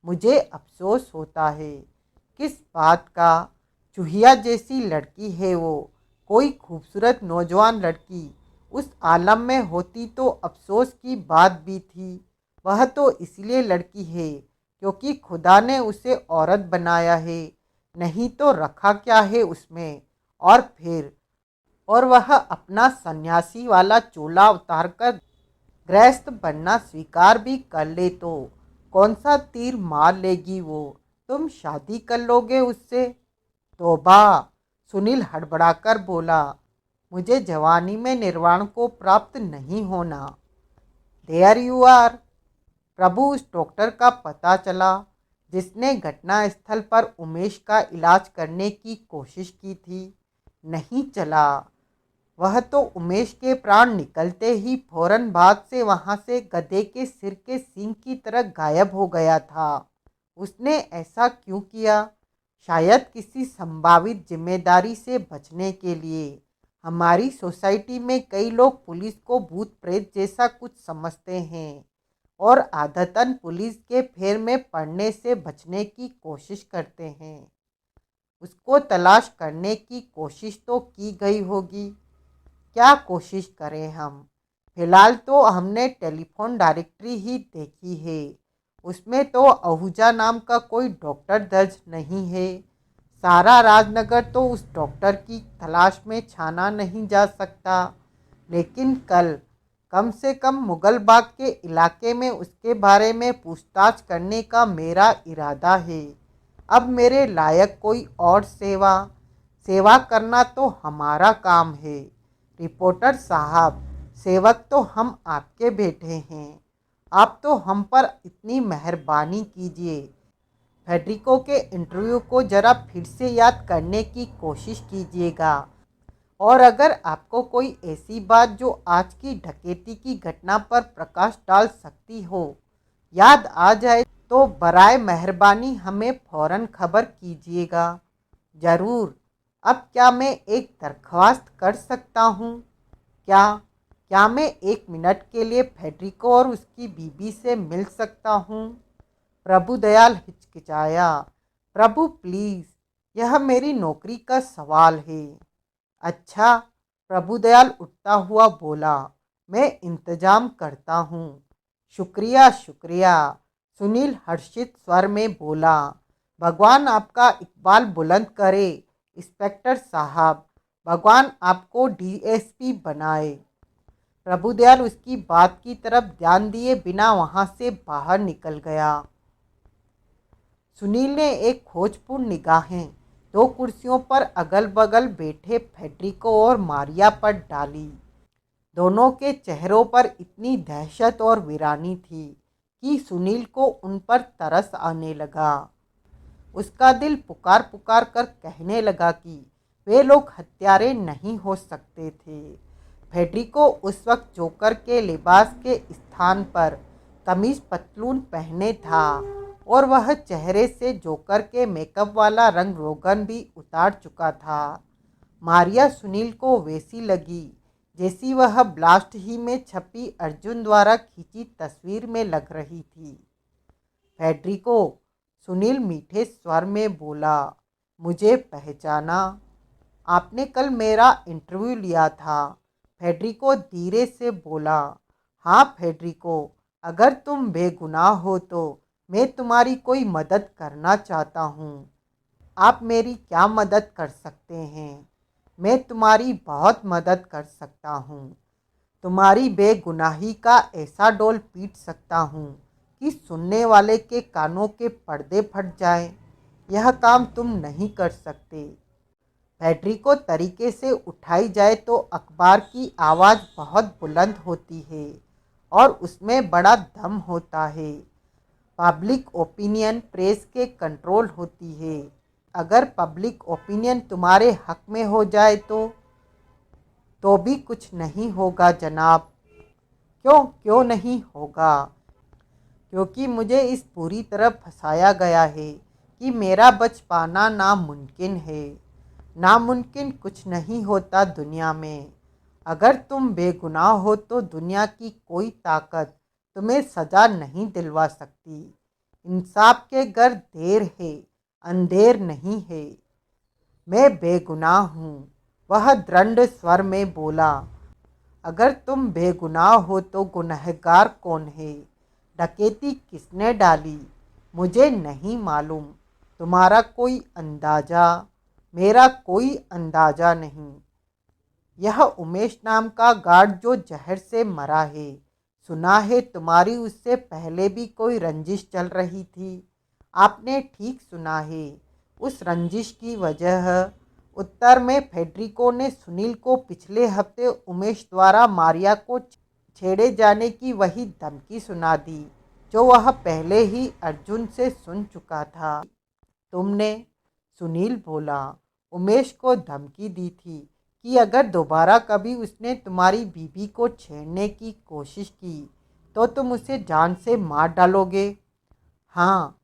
मुझे अफसोस होता है। किस बात का? चूहिया जैसी लड़की है वो। कोई खूबसूरत नौजवान लड़की उस आलम में होती तो अफसोस की बात भी थी। वह तो इसलिए लड़की है क्योंकि खुदा ने उसे औरत बनाया है, नहीं तो रखा क्या है उसमें? और फिर और वह अपना सन्यासी वाला चोला उतारकर गृहस्थ बनना स्वीकार भी कर ले तो कौन सा तीर मार लेगी वो? तुम शादी कर लोगे उससे? तौबा, सुनील हड़बड़ाकर बोला, मुझे जवानी में निर्वाण को प्राप्त नहीं होना। There you are. प्रभु उस डॉक्टर का पता चला जिसने घटनास्थल पर उमेश का इलाज करने की कोशिश की थी? नहीं चला। वह तो उमेश के प्राण निकलते ही फौरन बाद से वहां से गधे के सिर के सींग की तरह गायब हो गया था। उसने ऐसा क्यों किया? शायद किसी संभावित जिम्मेदारी से बचने के लिए। हमारी सोसाइटी में कई लोग पुलिस को भूत प्रेत जैसा कुछ समझते हैं और आदतन पुलिस के फेर में पड़ने से बचने की कोशिश करते हैं। उसको तलाश करने की कोशिश तो की गई होगी। क्या कोशिश करें हम? फिलहाल तो हमने टेलीफोन डायरेक्टरी ही देखी है। उसमें तो आहूजा नाम का कोई डॉक्टर दर्ज नहीं है। सारा राजनगर तो उस डॉक्टर की तलाश में छाना नहीं जा सकता, लेकिन कल कम से कम मुगल बाग के इलाके में उसके बारे में पूछताछ करने का मेरा इरादा है। अब मेरे लायक कोई और सेवा सेवा करना तो हमारा काम है। रिपोर्टर साहब, सेवक तो हम आपके बेटे हैं। आप तो हम पर इतनी मेहरबानी कीजिए। फेडरिको के इंटरव्यू को ज़रा फिर से याद करने की कोशिश कीजिएगा, और अगर आपको कोई ऐसी बात जो आज की डकैती की घटना पर प्रकाश डाल सकती हो याद आ जाए तो बराए मेहरबानी हमें फ़ौरन खबर कीजिएगा। ज़रूर। अब क्या मैं एक दरख्वास्त कर सकता हूँ? क्या क्या मैं 1 मिनट के लिए फेडरिको और उसकी बीबी से मिल सकता हूँ? प्रभुदयाल हिचकिचाया। प्रभु प्लीज़, यह मेरी नौकरी का सवाल है। अच्छा, प्रभुदयाल उठता हुआ बोला, मैं इंतजाम करता हूँ। शुक्रिया शुक्रिया, सुनील हर्षित स्वर में बोला। भगवान आपका इकबाल बुलंद करे इंस्पेक्टर साहब, भगवान आपको डीएसपी बनाए। प्रभुदयाल उसकी बात की तरफ ध्यान दिए बिना वहाँ से बाहर निकल गया। सुनील ने एक खोजपूर्ण निगाहें दो कुर्सियों पर अगल बगल बैठे फेडरिको और मारिया पर डाली। दोनों के चेहरों पर इतनी दहशत और वीरानी थी कि सुनील को उन पर तरस आने लगा। उसका दिल पुकार पुकार कर कहने लगा कि वे लोग हत्यारे नहीं हो सकते थे। फेडरिको उस वक्त जोकर के लिबास के स्थान पर कमीज पतलून पहने था, और वह चेहरे से जोकर के मेकअप वाला रंग रोगन भी उतार चुका था। मारिया सुनील को वैसी लगी जैसी वह ब्लास्ट ही में छपी अर्जुन द्वारा खींची तस्वीर में लग रही थी। फेडरिको, सुनील मीठे स्वर में बोला, मुझे पहचाना? आपने कल मेरा इंटरव्यू लिया था। फेडरिको धीरे से बोला। हाँ फेडरिको, अगर तुम बेगुनाह हो तो मैं तुम्हारी कोई मदद करना चाहता हूँ। आप मेरी क्या मदद कर सकते हैं? मैं तुम्हारी बहुत मदद कर सकता हूँ। तुम्हारी बेगुनाही का ऐसा डोल पीट सकता हूँ कि सुनने वाले के कानों के पर्दे फट जाएं। यह काम तुम नहीं कर सकते। बैटरी को तरीके से उठाई जाए तो अखबार की आवाज़ बहुत बुलंद होती है और उसमें बड़ा दम होता है। पब्लिक ओपिनियन प्रेस के कंट्रोल होती है। अगर पब्लिक ओपिनियन तुम्हारे हक में हो जाए तो भी कुछ नहीं होगा जनाब। क्यों क्यों नहीं होगा? क्योंकि मुझे इस पूरी तरह फंसाया गया है कि मेरा बच पाना नामुमकिन है। नामुमकिन कुछ नहीं होता दुनिया में। अगर तुम बेगुनाह हो तो दुनिया की कोई ताकत तुम्हें सज़ा नहीं दिलवा सकती। इंसाफ के घर देर है, अंधेर नहीं है। मैं बेगुनाह हूँ, वह दृढ़ स्वर में बोला। अगर तुम बेगुनाह हो तो गुनहगार कौन है? डकैती किसने डाली? मुझे नहीं मालूम। तुम्हारा कोई अंदाज़ा? मेरा कोई अंदाज़ा नहीं। यह उमेश नाम का गार्ड जो जहर से मरा है, सुना है तुम्हारी उससे पहले भी कोई रंजिश चल रही थी। आपने ठीक सुना है, उस रंजिश की वजह। उत्तर में फेडरिको ने सुनील को पिछले हफ्ते उमेश द्वारा मारिया को छेड़े जाने की वही धमकी सुना दी जो वह पहले ही अर्जुन से सुन चुका था। तुमने? सुनील बोला। उमेश को धमकी दी थी कि अगर दोबारा कभी उसने तुम्हारी बीबी को छेड़ने की कोशिश की तो तुम उसे जान से मार डालोगे। हाँ,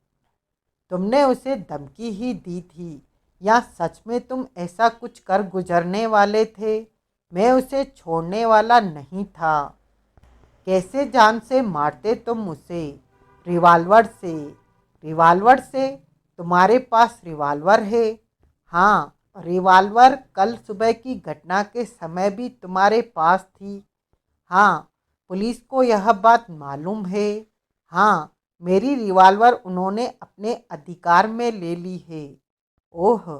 तुमने उसे धमकी ही दी थी, या सच में तुम ऐसा कुछ कर गुजरने वाले थे? मैं उसे छोड़ने वाला नहीं था। कैसे जान से मारते तुम उसे? रिवाल्वर से। रिवाल्वर से? तुम्हारे पास रिवाल्वर है? हाँ, रिवाल्वर कल सुबह की घटना के समय भी तुम्हारे पास थी। हाँ, पुलिस को यह बात मालूम है। हाँ, मेरी रिवाल्वर उन्होंने अपने अधिकार में ले ली है। ओह!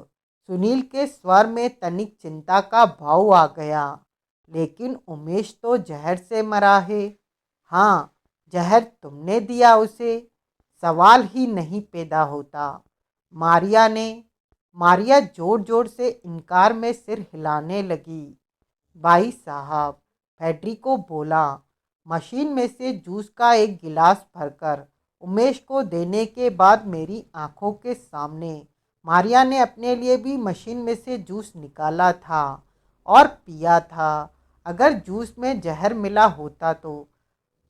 सुनील के स्वर में तनिक चिंता का भाव आ गया। लेकिन उमेश तो जहर से मरा है। हाँ, जहर तुमने दिया उसे। सवाल ही नहीं पैदा होता। मारिया ने मारिया जोर जोर से इनकार में सिर हिलाने लगी। भाई साहब, फेडरिको बोला, मशीन में से जूस का एक गिलास भरकर उमेश को देने के बाद मेरी आंखों के सामने मारिया ने अपने लिए भी मशीन में से जूस निकाला था और पिया था। अगर जूस में जहर मिला होता तो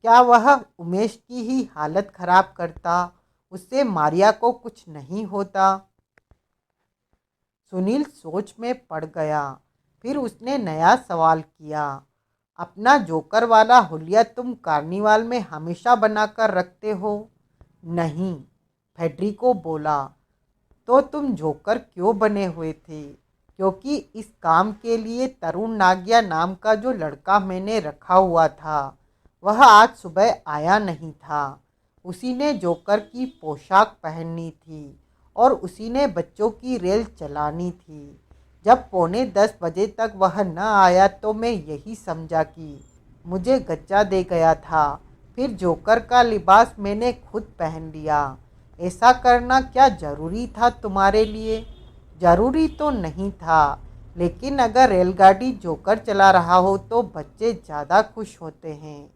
क्या वह उमेश की ही हालत खराब करता? उससे मारिया को कुछ नहीं होता। सुनील सोच में पड़ गया। फिर उसने नया सवाल किया, अपना जोकर वाला हुलिया तुम कार्निवाल में हमेशा बनाकर रखते हो? नहीं, फेडरिको बोला। तो तुम जोकर क्यों बने हुए थे? क्योंकि इस काम के लिए तरुण नागिया नाम का जो लड़का मैंने रखा हुआ था वह आज सुबह आया नहीं था। उसी ने जोकर की पोशाक पहननी थी और उसी ने बच्चों की रेल चलानी थी। जब 9:45 तक वह न आया तो मैं यही समझा कि मुझे गच्चा दे गया था। फिर जोकर का लिबास मैंने खुद पहन लिया। ऐसा करना क्या ज़रूरी था तुम्हारे लिए? ज़रूरी तो नहीं था, लेकिन अगर रेलगाड़ी जोकर चला रहा हो तो बच्चे ज़्यादा खुश होते हैं।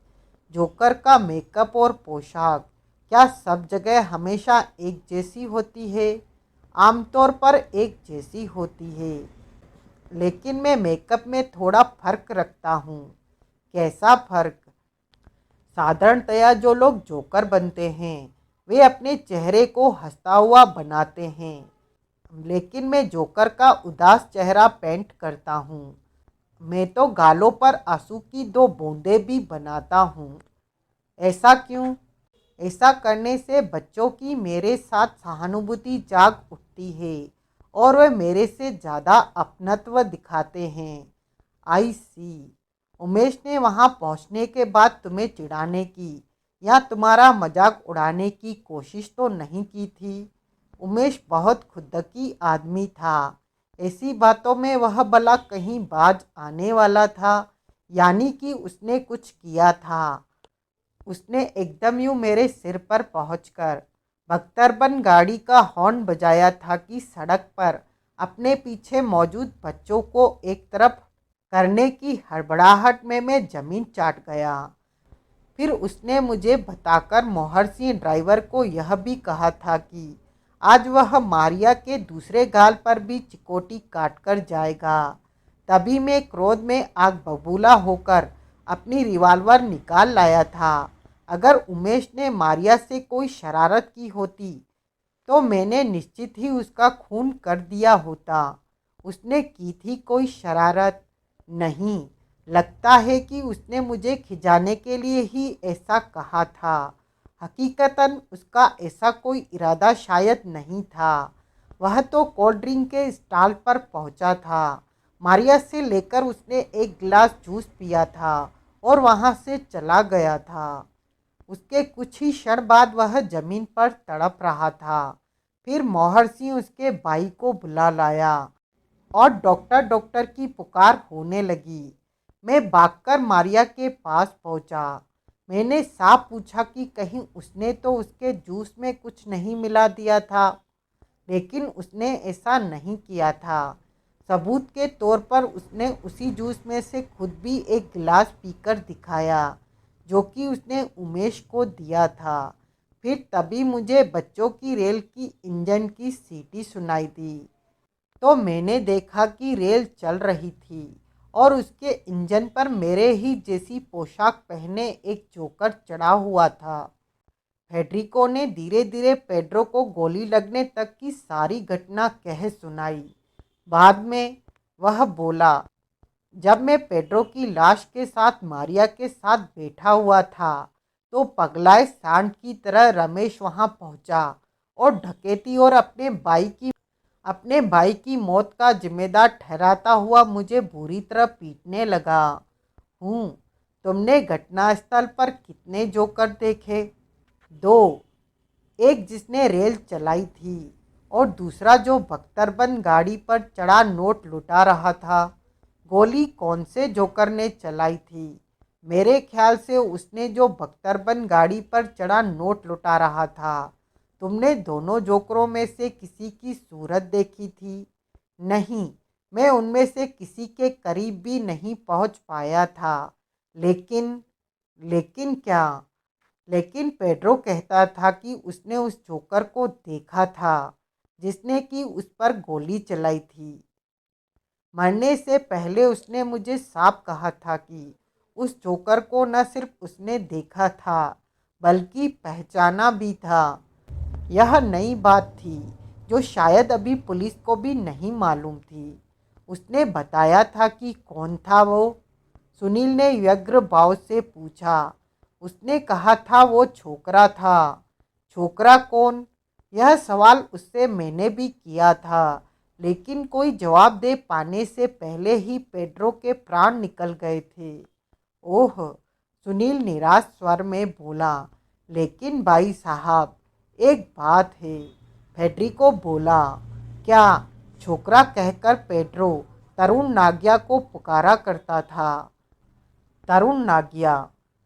जोकर का मेकअप और पोशाक क्या सब जगह हमेशा एक जैसी होती है? आमतौर पर एक जैसी होती है, लेकिन मैं मेकअप में थोड़ा फ़र्क रखता हूँ। कैसा फ़र्क? साधारणतया जो लोग जोकर बनते हैं वे अपने चेहरे को हंसता हुआ बनाते हैं, लेकिन मैं जोकर का उदास चेहरा पेंट करता हूँ। मैं तो गालों पर आंसू की 2 बूंदें भी बनाता हूँ। ऐसा क्यों? ऐसा करने से बच्चों की मेरे साथ सहानुभूति जाग उठती है और वे मेरे से ज़्यादा अपनत्व दिखाते हैं। आई सी। उमेश ने वहाँ पहुँचने के बाद तुम्हें चिढ़ाने की या तुम्हारा मजाक उड़ाने की कोशिश तो नहीं की थी? उमेश बहुत खुद्दकी आदमी था। ऐसी बातों में वह भला कहीं बाज आने वाला था? यानी कि उसने कुछ किया था। उसने एकदम यूं मेरे सिर पर पहुंचकर बख्तरबंद गाड़ी का हॉर्न बजाया था कि सड़क पर अपने पीछे मौजूद बच्चों को एक तरफ करने की हड़बड़ाहट में मैं ज़मीन चाट गया। फिर उसने मुझे बताकर मोहर सिंह ड्राइवर को यह भी कहा था कि आज वह मारिया के दूसरे गाल पर भी चिकोटी काट कर जाएगा। तभी मैं क्रोध में आग बबूला होकर अपनी रिवॉल्वर निकाल लाया था। अगर उमेश ने मारिया से कोई शरारत की होती तो मैंने निश्चित ही उसका खून कर दिया होता। उसने की थी कोई शरारत? नहीं, लगता है कि उसने मुझे खिंचाने के लिए ही ऐसा कहा था। हकीकतन उसका ऐसा कोई इरादा शायद नहीं था। वह तो कोल्ड ड्रिंक के स्टॉल पर पहुंचा था। मारिया से लेकर उसने एक गिलास जूस पिया था और वहां से चला गया था। उसके कुछ ही क्षण बाद वह जमीन पर तड़प रहा था। फिर मोहर सिंह उसके भाई को बुला लाया और डॉक्टर डॉक्टर की पुकार होने लगी। मैं भागकर मारिया के पास पहुंचा। मैंने साफ पूछा कि कहीं उसने तो उसके जूस में कुछ नहीं मिला दिया था, लेकिन उसने ऐसा नहीं किया था। सबूत के तौर पर उसने उसी जूस में से खुद भी एक गिलास पीकर दिखाया जो कि उसने उमेश को दिया था। फिर तभी मुझे बच्चों की रेल की इंजन की सीटी सुनाई दी तो मैंने देखा कि रेल चल रही थी और उसके इंजन पर मेरे ही जैसी पोशाक पहने एक जोकर चढ़ा हुआ था। फेडरिको ने धीरे धीरे पेड्रो को गोली लगने तक की सारी घटना कह सुनाई। बाद में वह बोला, जब मैं पेड्रो की लाश के साथ मारिया के साथ बैठा हुआ था तो पगलाए सांड की तरह रमेश वहां पहुंचा और डकैती और अपने भाई की मौत का जिम्मेदार ठहराता हुआ मुझे बुरी तरह पीटने लगा। हूँ। तुमने घटनास्थल पर कितने जोकर देखे? 2। एक जिसने रेल चलाई थी और दूसरा जो बख्तरबंद गाड़ी पर चढ़ा नोट लुटा रहा था। गोली कौन से जोकर ने चलाई थी? मेरे ख्याल से उसने जो बख्तरबंद गाड़ी पर चढ़ा नोट लुटा रहा था। तुमने दोनों जोकरों में से किसी की सूरत देखी थी? नहीं, मैं उनमें से किसी के करीब भी नहीं पहुंच पाया था। लेकिन लेकिन क्या? लेकिन पेड्रो कहता था कि उसने उस जोकर को देखा था जिसने कि उस पर गोली चलाई थी। मरने से पहले उसने मुझे साफ कहा था कि उस जोकर को न सिर्फ उसने देखा था बल्कि पहचाना भी था। यह नई बात थी जो शायद अभी पुलिस को भी नहीं मालूम थी। उसने बताया था कि कौन था वो? सुनील ने व्यग्र भाव से पूछा। उसने कहा था वो छोकरा था। छोकरा कौन? यह सवाल उससे मैंने भी किया था, लेकिन कोई जवाब दे पाने से पहले ही पेड्रो के प्राण निकल गए थे। ओह, सुनील निराश स्वर में बोला। लेकिन भाई साहब, एक बात है, फेडरिको बोला। क्या? छोकरा कहकर पेड्रो तरुण नागिया को पुकारा करता था। तरुण नागिया,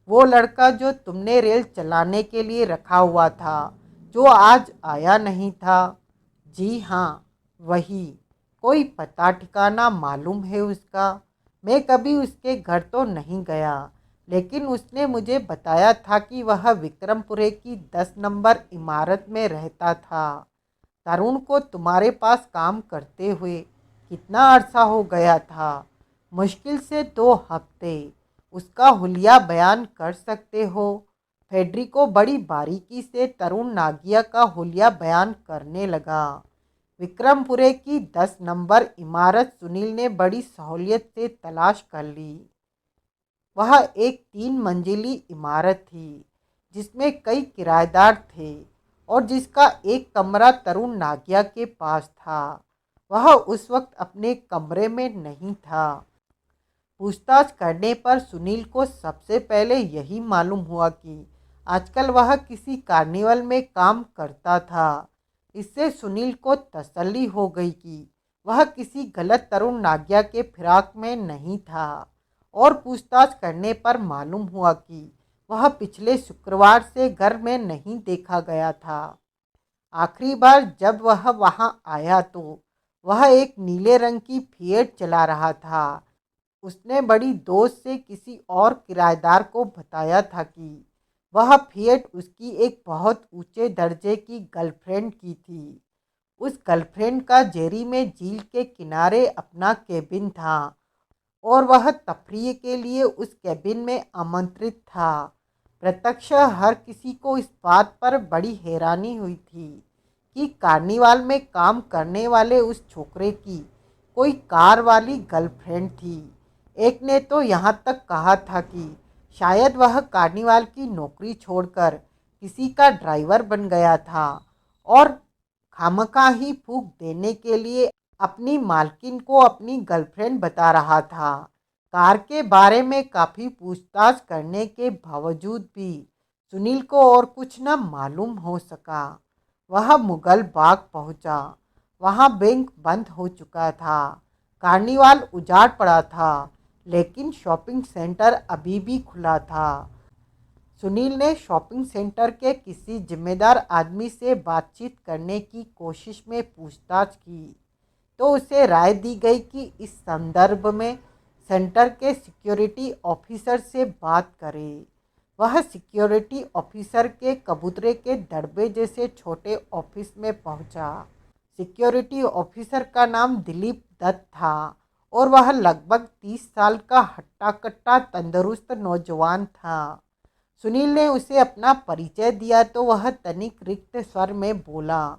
वो लड़का जो तुमने रेल चलाने के लिए रखा हुआ था, जो आज आया नहीं था? जी हाँ, वही। कोई पता ठिकाना मालूम है उसका? मैं कभी उसके घर तो नहीं गया, लेकिन उसने मुझे बताया था कि वह विक्रमपुरे की 10 नंबर इमारत में रहता था। तरुण को तुम्हारे पास काम करते हुए कितना अरसा हो गया था? मुश्किल से 2 हफ्ते। उसका हुलिया बयान कर सकते हो? फेडरिको बड़ी बारीकी से तरुण नागिया का हुलिया बयान करने लगा। विक्रमपुरे की 10 नंबर इमारत सुनील ने बड़ी सहूलियत से तलाश कर ली। वह एक 3 मंजिली इमारत थी जिसमें कई किराएदार थे और जिसका एक कमरा तरुण नागिया के पास था। वह उस वक्त अपने कमरे में नहीं था। पूछताछ करने पर सुनील को सबसे पहले यही मालूम हुआ कि आजकल वह किसी कार्निवल में काम करता था। इससे सुनील को तसल्ली हो गई कि वह किसी गलत तरुण नागिया के फिराक में नहीं था, और पूछताछ करने पर मालूम हुआ कि वह पिछले शुक्रवार से घर में नहीं देखा गया था। आखिरी बार जब वह वहां आया तो वह एक नीले रंग की फिएट चला रहा था। उसने बड़ी दोस्त से किसी और किराएदार को बताया था कि वह फिएट उसकी एक बहुत ऊंचे दर्जे की गर्लफ्रेंड की थी। उस गर्लफ्रेंड का जेरी में झील के किनारे अपना केबिन था और वह तफरीह के लिए उस केबिन में आमंत्रित था। प्रत्यक्ष हर किसी को इस बात पर बड़ी हैरानी हुई थी कि कार्निवाल में काम करने वाले उस छोकरे की कोई कार वाली गर्लफ्रेंड थी। एक ने तो यहाँ तक कहा था कि शायद वह कार्निवाल की नौकरी छोड़कर किसी का ड्राइवर बन गया था और खामखा ही फूंक देने के लिए अपनी मालकिन को अपनी गर्लफ्रेंड बता रहा था। कार के बारे में काफ़ी पूछताछ करने के बावजूद भी सुनील को और कुछ न मालूम हो सका। वह मुगल बाग पहुंचा। वहां बैंक बंद हो चुका था। कार्निवाल उजाड़ पड़ा था, लेकिन शॉपिंग सेंटर अभी भी खुला था। सुनील ने शॉपिंग सेंटर के किसी जिम्मेदार आदमी से बातचीत करने की कोशिश में पूछताछ की, तो उसे राय दी गई कि इस संदर्भ में सेंटर के सिक्योरिटी ऑफिसर से बात करे। वह सिक्योरिटी ऑफिसर के कबूतरे के दड़बे जैसे छोटे ऑफिस में पहुंचा। सिक्योरिटी ऑफिसर का नाम दिलीप दत्त था और वह लगभग 30 साल का हट्टा कट्टा तंदुरुस्त नौजवान था। सुनील ने उसे अपना परिचय दिया तो वह तनिक रिक्त स्वर में बोला,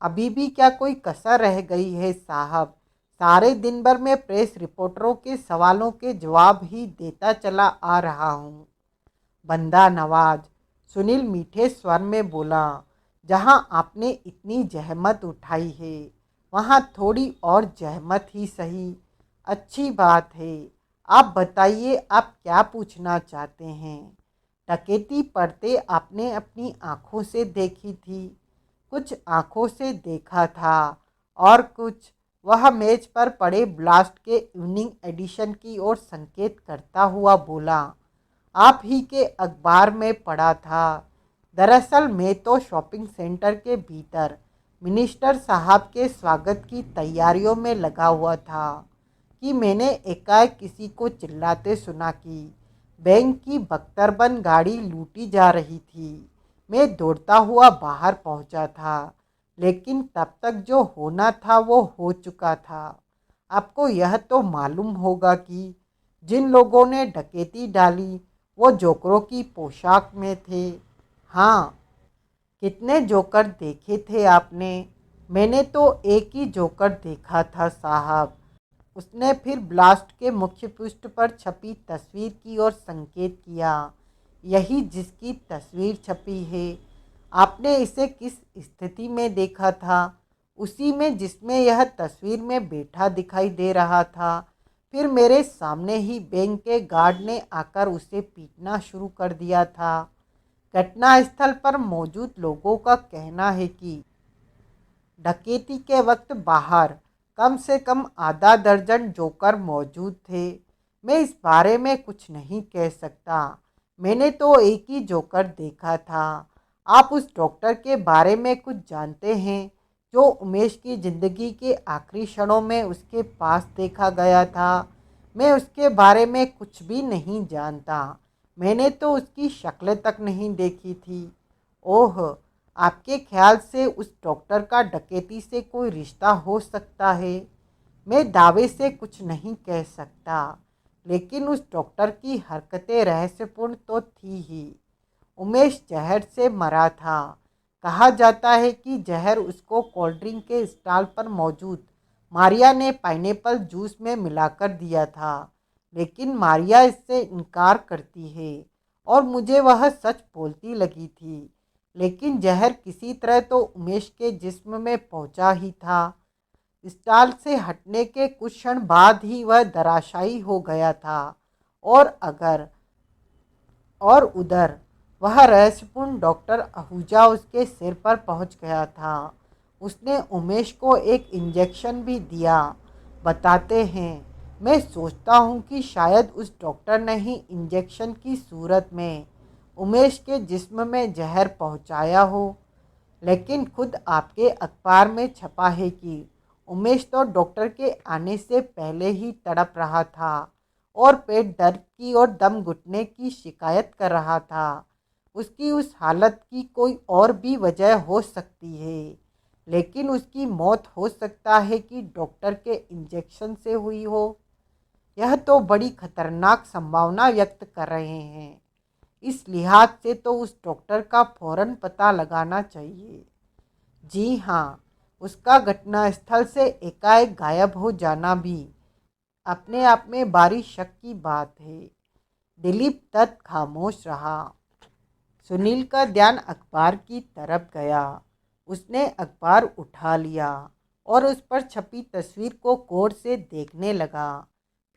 अभी भी क्या कोई कसर रह गई है साहब? सारे दिन भर में प्रेस रिपोर्टरों के सवालों के जवाब ही देता चला आ रहा हूँ। बंदा नवाज, सुनील मीठे स्वर में बोला, जहाँ आपने इतनी जहमत उठाई है वहाँ थोड़ी और जहमत ही सही। अच्छी बात है। आप बताइए, आप क्या पूछना चाहते हैं? डकैती पड़ते आपने अपनी आँखों से देखी थी? कुछ आंखों से देखा था और कुछ वह मेज पर पड़े ब्लास्ट के इवनिंग एडिशन की ओर संकेत करता हुआ बोला, आप ही के अखबार में पढ़ा था। दरअसल मैं तो शॉपिंग सेंटर के भीतर मिनिस्टर साहब के स्वागत की तैयारियों में लगा हुआ था कि मैंने एकाएक किसी को चिल्लाते सुना कि बैंक की बख्तरबंद गाड़ी लूटी जा रही थी। मैं दौड़ता हुआ बाहर पहुंचा था, लेकिन तब तक जो होना था वो हो चुका था। आपको यह तो मालूम होगा कि जिन लोगों ने डकैती डाली वो जोकरों की पोशाक में थे। हाँ, कितने जोकर देखे थे आपने? मैंने तो एक ही जोकर देखा था साहब। उसने फिर ब्लास्ट के मुख्य पृष्ठ पर छपी तस्वीर की ओर संकेत किया। यही जिसकी तस्वीर छपी है। आपने इसे किस स्थिति में देखा था? उसी में जिसमें यह तस्वीर में बैठा दिखाई दे रहा था। फिर मेरे सामने ही बैंक के गार्ड ने आकर उसे पीटना शुरू कर दिया था। घटनास्थल पर मौजूद लोगों का कहना है कि डकैती के वक्त बाहर कम से कम आधा दर्जन जोकर मौजूद थे। मैं इस बारे में कुछ नहीं कह सकता। मैंने तो एक ही जोकर देखा था। आप उस डॉक्टर के बारे में कुछ जानते हैं जो उमेश की ज़िंदगी के आखिरी क्षणों में उसके पास देखा गया था? मैं उसके बारे में कुछ भी नहीं जानता। मैंने तो उसकी शक्ल तक नहीं देखी थी। ओह, आपके ख्याल से उस डॉक्टर का डकैती से कोई रिश्ता हो सकता है? मैं दावे से कुछ नहीं कह सकता, लेकिन उस डॉक्टर की हरकतें रहस्यपूर्ण तो थी ही। उमेश जहर से मरा था। कहा जाता है कि जहर उसको कोल्ड ड्रिंक के स्टॉल पर मौजूद मारिया ने पाइनएप्पल जूस में मिलाकर दिया था, लेकिन मारिया इससे इनकार करती है और मुझे वह सच बोलती लगी थी। लेकिन जहर किसी तरह तो उमेश के जिस्म में पहुंचा ही था। स्टॉल से हटने के कुछ क्षण बाद ही वह धराशायी हो गया था और अगर और उधर वह रहस्यपूर्ण डॉक्टर आहूजा उसके सिर पर पहुंच गया था। उसने उमेश को एक इंजेक्शन भी दिया। बताते हैं, मैं सोचता हूँ कि शायद उस डॉक्टर ने ही इंजेक्शन की सूरत में उमेश के जिस्म में जहर पहुंचाया हो। लेकिन खुद आपके अखबार में छपा है कि उमेश तो डॉक्टर के आने से पहले ही तड़प रहा था और पेट दर्द की और दम घुटने की शिकायत कर रहा था। उसकी उस हालत की कोई और भी वजह हो सकती है, लेकिन उसकी मौत हो सकता है कि डॉक्टर के इंजेक्शन से हुई हो। यह तो बड़ी खतरनाक संभावना व्यक्त कर रहे हैं। इस लिहाज से तो उस डॉक्टर का फौरन पता लगाना चाहिए। जी हाँ, उसका घटनास्थल से एकाएक गायब हो जाना भी अपने आप में भारी शक की बात है। दिलीप दत्त खामोश रहा। सुनील का ध्यान अखबार की तरफ गया। उसने अखबार उठा लिया और उस पर छपी तस्वीर को गौर से देखने लगा।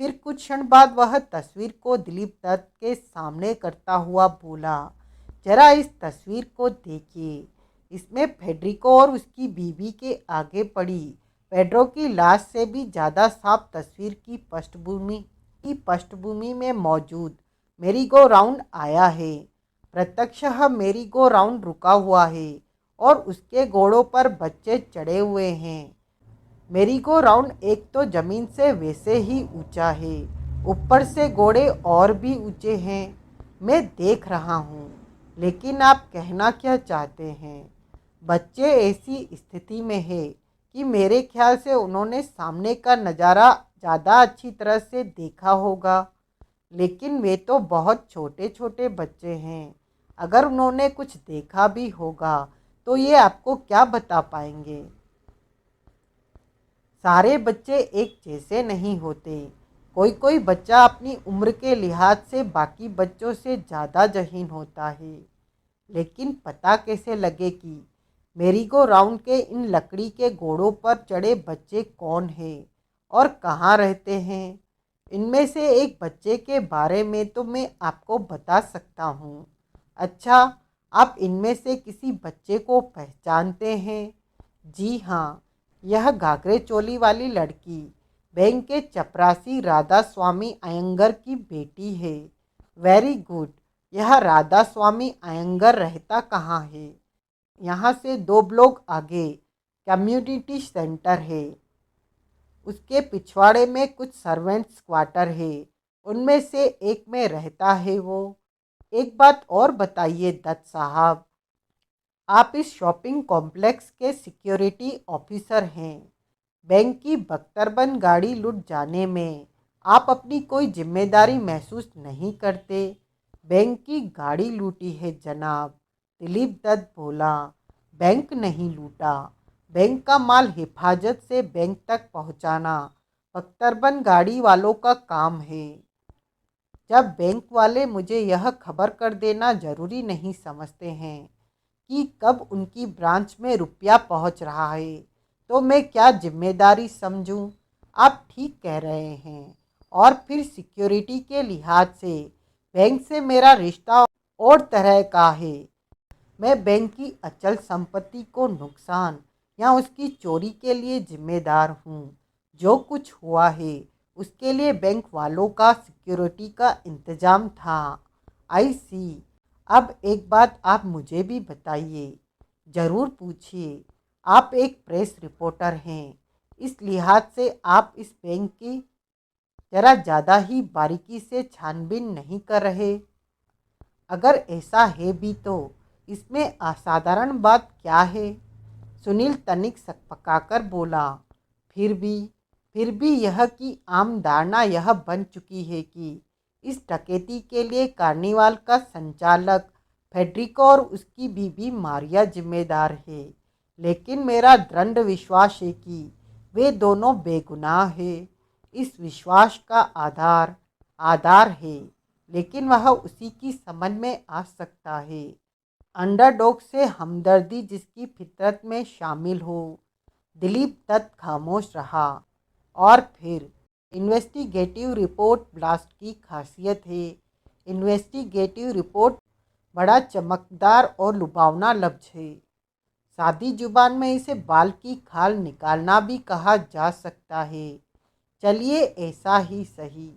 फिर कुछ क्षण बाद वह तस्वीर को दिलीप दत्त के सामने करता हुआ बोला, जरा इस तस्वीर को देखिए। इसमें फेडरिको और उसकी बीवी के आगे पड़ी पेड्रो की लाश से भी ज़्यादा साफ तस्वीर की पृष्ठभूमि में मौजूद मेरीगो राउंड आया है। प्रत्यक्षः मेरीगो राउंड रुका हुआ है और उसके घोड़ों पर बच्चे चढ़े हुए हैं। मेरीगो राउंड एक तो जमीन से वैसे ही ऊंचा है, ऊपर से घोड़े और भी ऊंचे हैं। मैं देख रहा हूँ, लेकिन आप कहना क्या चाहते हैं? बच्चे ऐसी स्थिति में है कि मेरे ख्याल से उन्होंने सामने का नज़ारा ज़्यादा अच्छी तरह से देखा होगा, लेकिन वे तो बहुत छोटे छोटे बच्चे हैं। अगर उन्होंने कुछ देखा भी होगा तो ये आपको क्या बता पाएंगे? सारे बच्चे एक जैसे नहीं होते। कोई कोई बच्चा अपनी उम्र के लिहाज से बाकी बच्चों से ज़्यादा ज़हीन होता है। लेकिन पता कैसे लगे कि मेरीगो राउंड के इन लकड़ी के घोड़ों पर चढ़े बच्चे कौन हैं और कहाँ रहते हैं? इनमें से एक बच्चे के बारे में तो मैं आपको बता सकता हूँ। अच्छा, आप इनमें से किसी बच्चे को पहचानते हैं? जी हाँ, यह घाघरे चोली वाली लड़की बैंक के चपरासी राधा स्वामी अयंगर की बेटी है। Very good. यह राधा स्वामी अयंगर रहता कहाँ है? यहाँ से 2 ब्लॉक आगे कम्युनिटी सेंटर है। उसके पिछवाड़े में कुछ सर्वेंट्स क्वार्टर है, उनमें से एक में रहता है वो। एक बात और बताइए दत्त साहब, आप इस शॉपिंग कॉम्प्लेक्स के सिक्योरिटी ऑफिसर हैं। बैंक की बख्तरबंद गाड़ी लुट जाने में आप अपनी कोई जिम्मेदारी महसूस नहीं करते? बैंक की गाड़ी लूटी है जनाब, दिलीप दत्त बोला। बैंक नहीं लूटा, बैंक का माल हिफाजत से बैंक तक पहुंचाना बख्तरबंद गाड़ी वालों का काम है। जब बैंक वाले मुझे यह खबर कर देना ज़रूरी नहीं समझते हैं कि कब उनकी ब्रांच में रुपया पहुंच रहा है, तो मैं क्या जिम्मेदारी समझूं? आप ठीक कह रहे हैं। और फिर सिक्योरिटी के लिहाज से बैंक से मेरा रिश्ता और तरह का है। मैं बैंक की अचल संपत्ति को नुकसान या उसकी चोरी के लिए जिम्मेदार हूँ। जो कुछ हुआ है उसके लिए बैंक वालों का सिक्योरिटी का इंतजाम था। आई सी। अब एक बात आप मुझे भी बताइए। ज़रूर पूछिए। आप एक प्रेस रिपोर्टर हैं, इस लिहाज से आप इस बैंक की ज़रा ज़्यादा ही बारीकी से छानबीन नहीं कर रहे? अगर ऐसा है भी तो इसमें असाधारण बात क्या है? सुनील तनिक सकपकाकर बोला। फिर भी फिर भी यह कि आम धारणा यह बन चुकी है कि इस डकैती के लिए कार्निवाल का संचालक फेडरिको और उसकी बीवी मारिया जिम्मेदार है। लेकिन मेरा दृढ़ विश्वास है कि वे दोनों बेगुनाह हैं। इस विश्वास का आधार है, लेकिन वह उसी की समझ में आ सकता है। अंडरडॉग से हमदर्दी जिसकी फितरत में शामिल हो। दिलीप दत्त खामोश रहा। और फिर इन्वेस्टिगेटिव रिपोर्ट ब्लास्ट की खासियत है। इन्वेस्टिगेटिव रिपोर्ट बड़ा चमकदार और लुभावना लफ्ज है। सादी जुबान में इसे बाल की खाल निकालना भी कहा जा सकता है। चलिए ऐसा ही सही।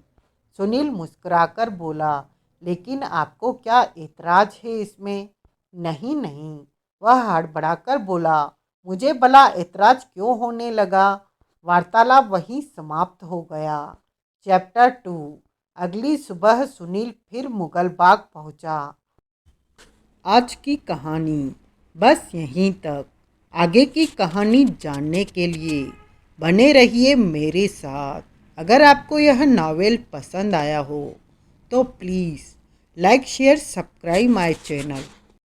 सुनील मुस्कुराकर बोला। लेकिन आपको क्या एतराज़ है इसमें? नहीं नहीं, वह हड़बड़ाकर बोला। मुझे भला एतराज़ क्यों होने लगा? वार्तालाप वहीं समाप्त हो गया। चैप्टर 2। अगली सुबह सुनील फिर मुगल बाग पहुंचा। आज की कहानी बस यहीं तक। आगे की कहानी जानने के लिए बने रहिए मेरे साथ। अगर आपको यह नावल पसंद आया हो तो please like share subscribe my channel.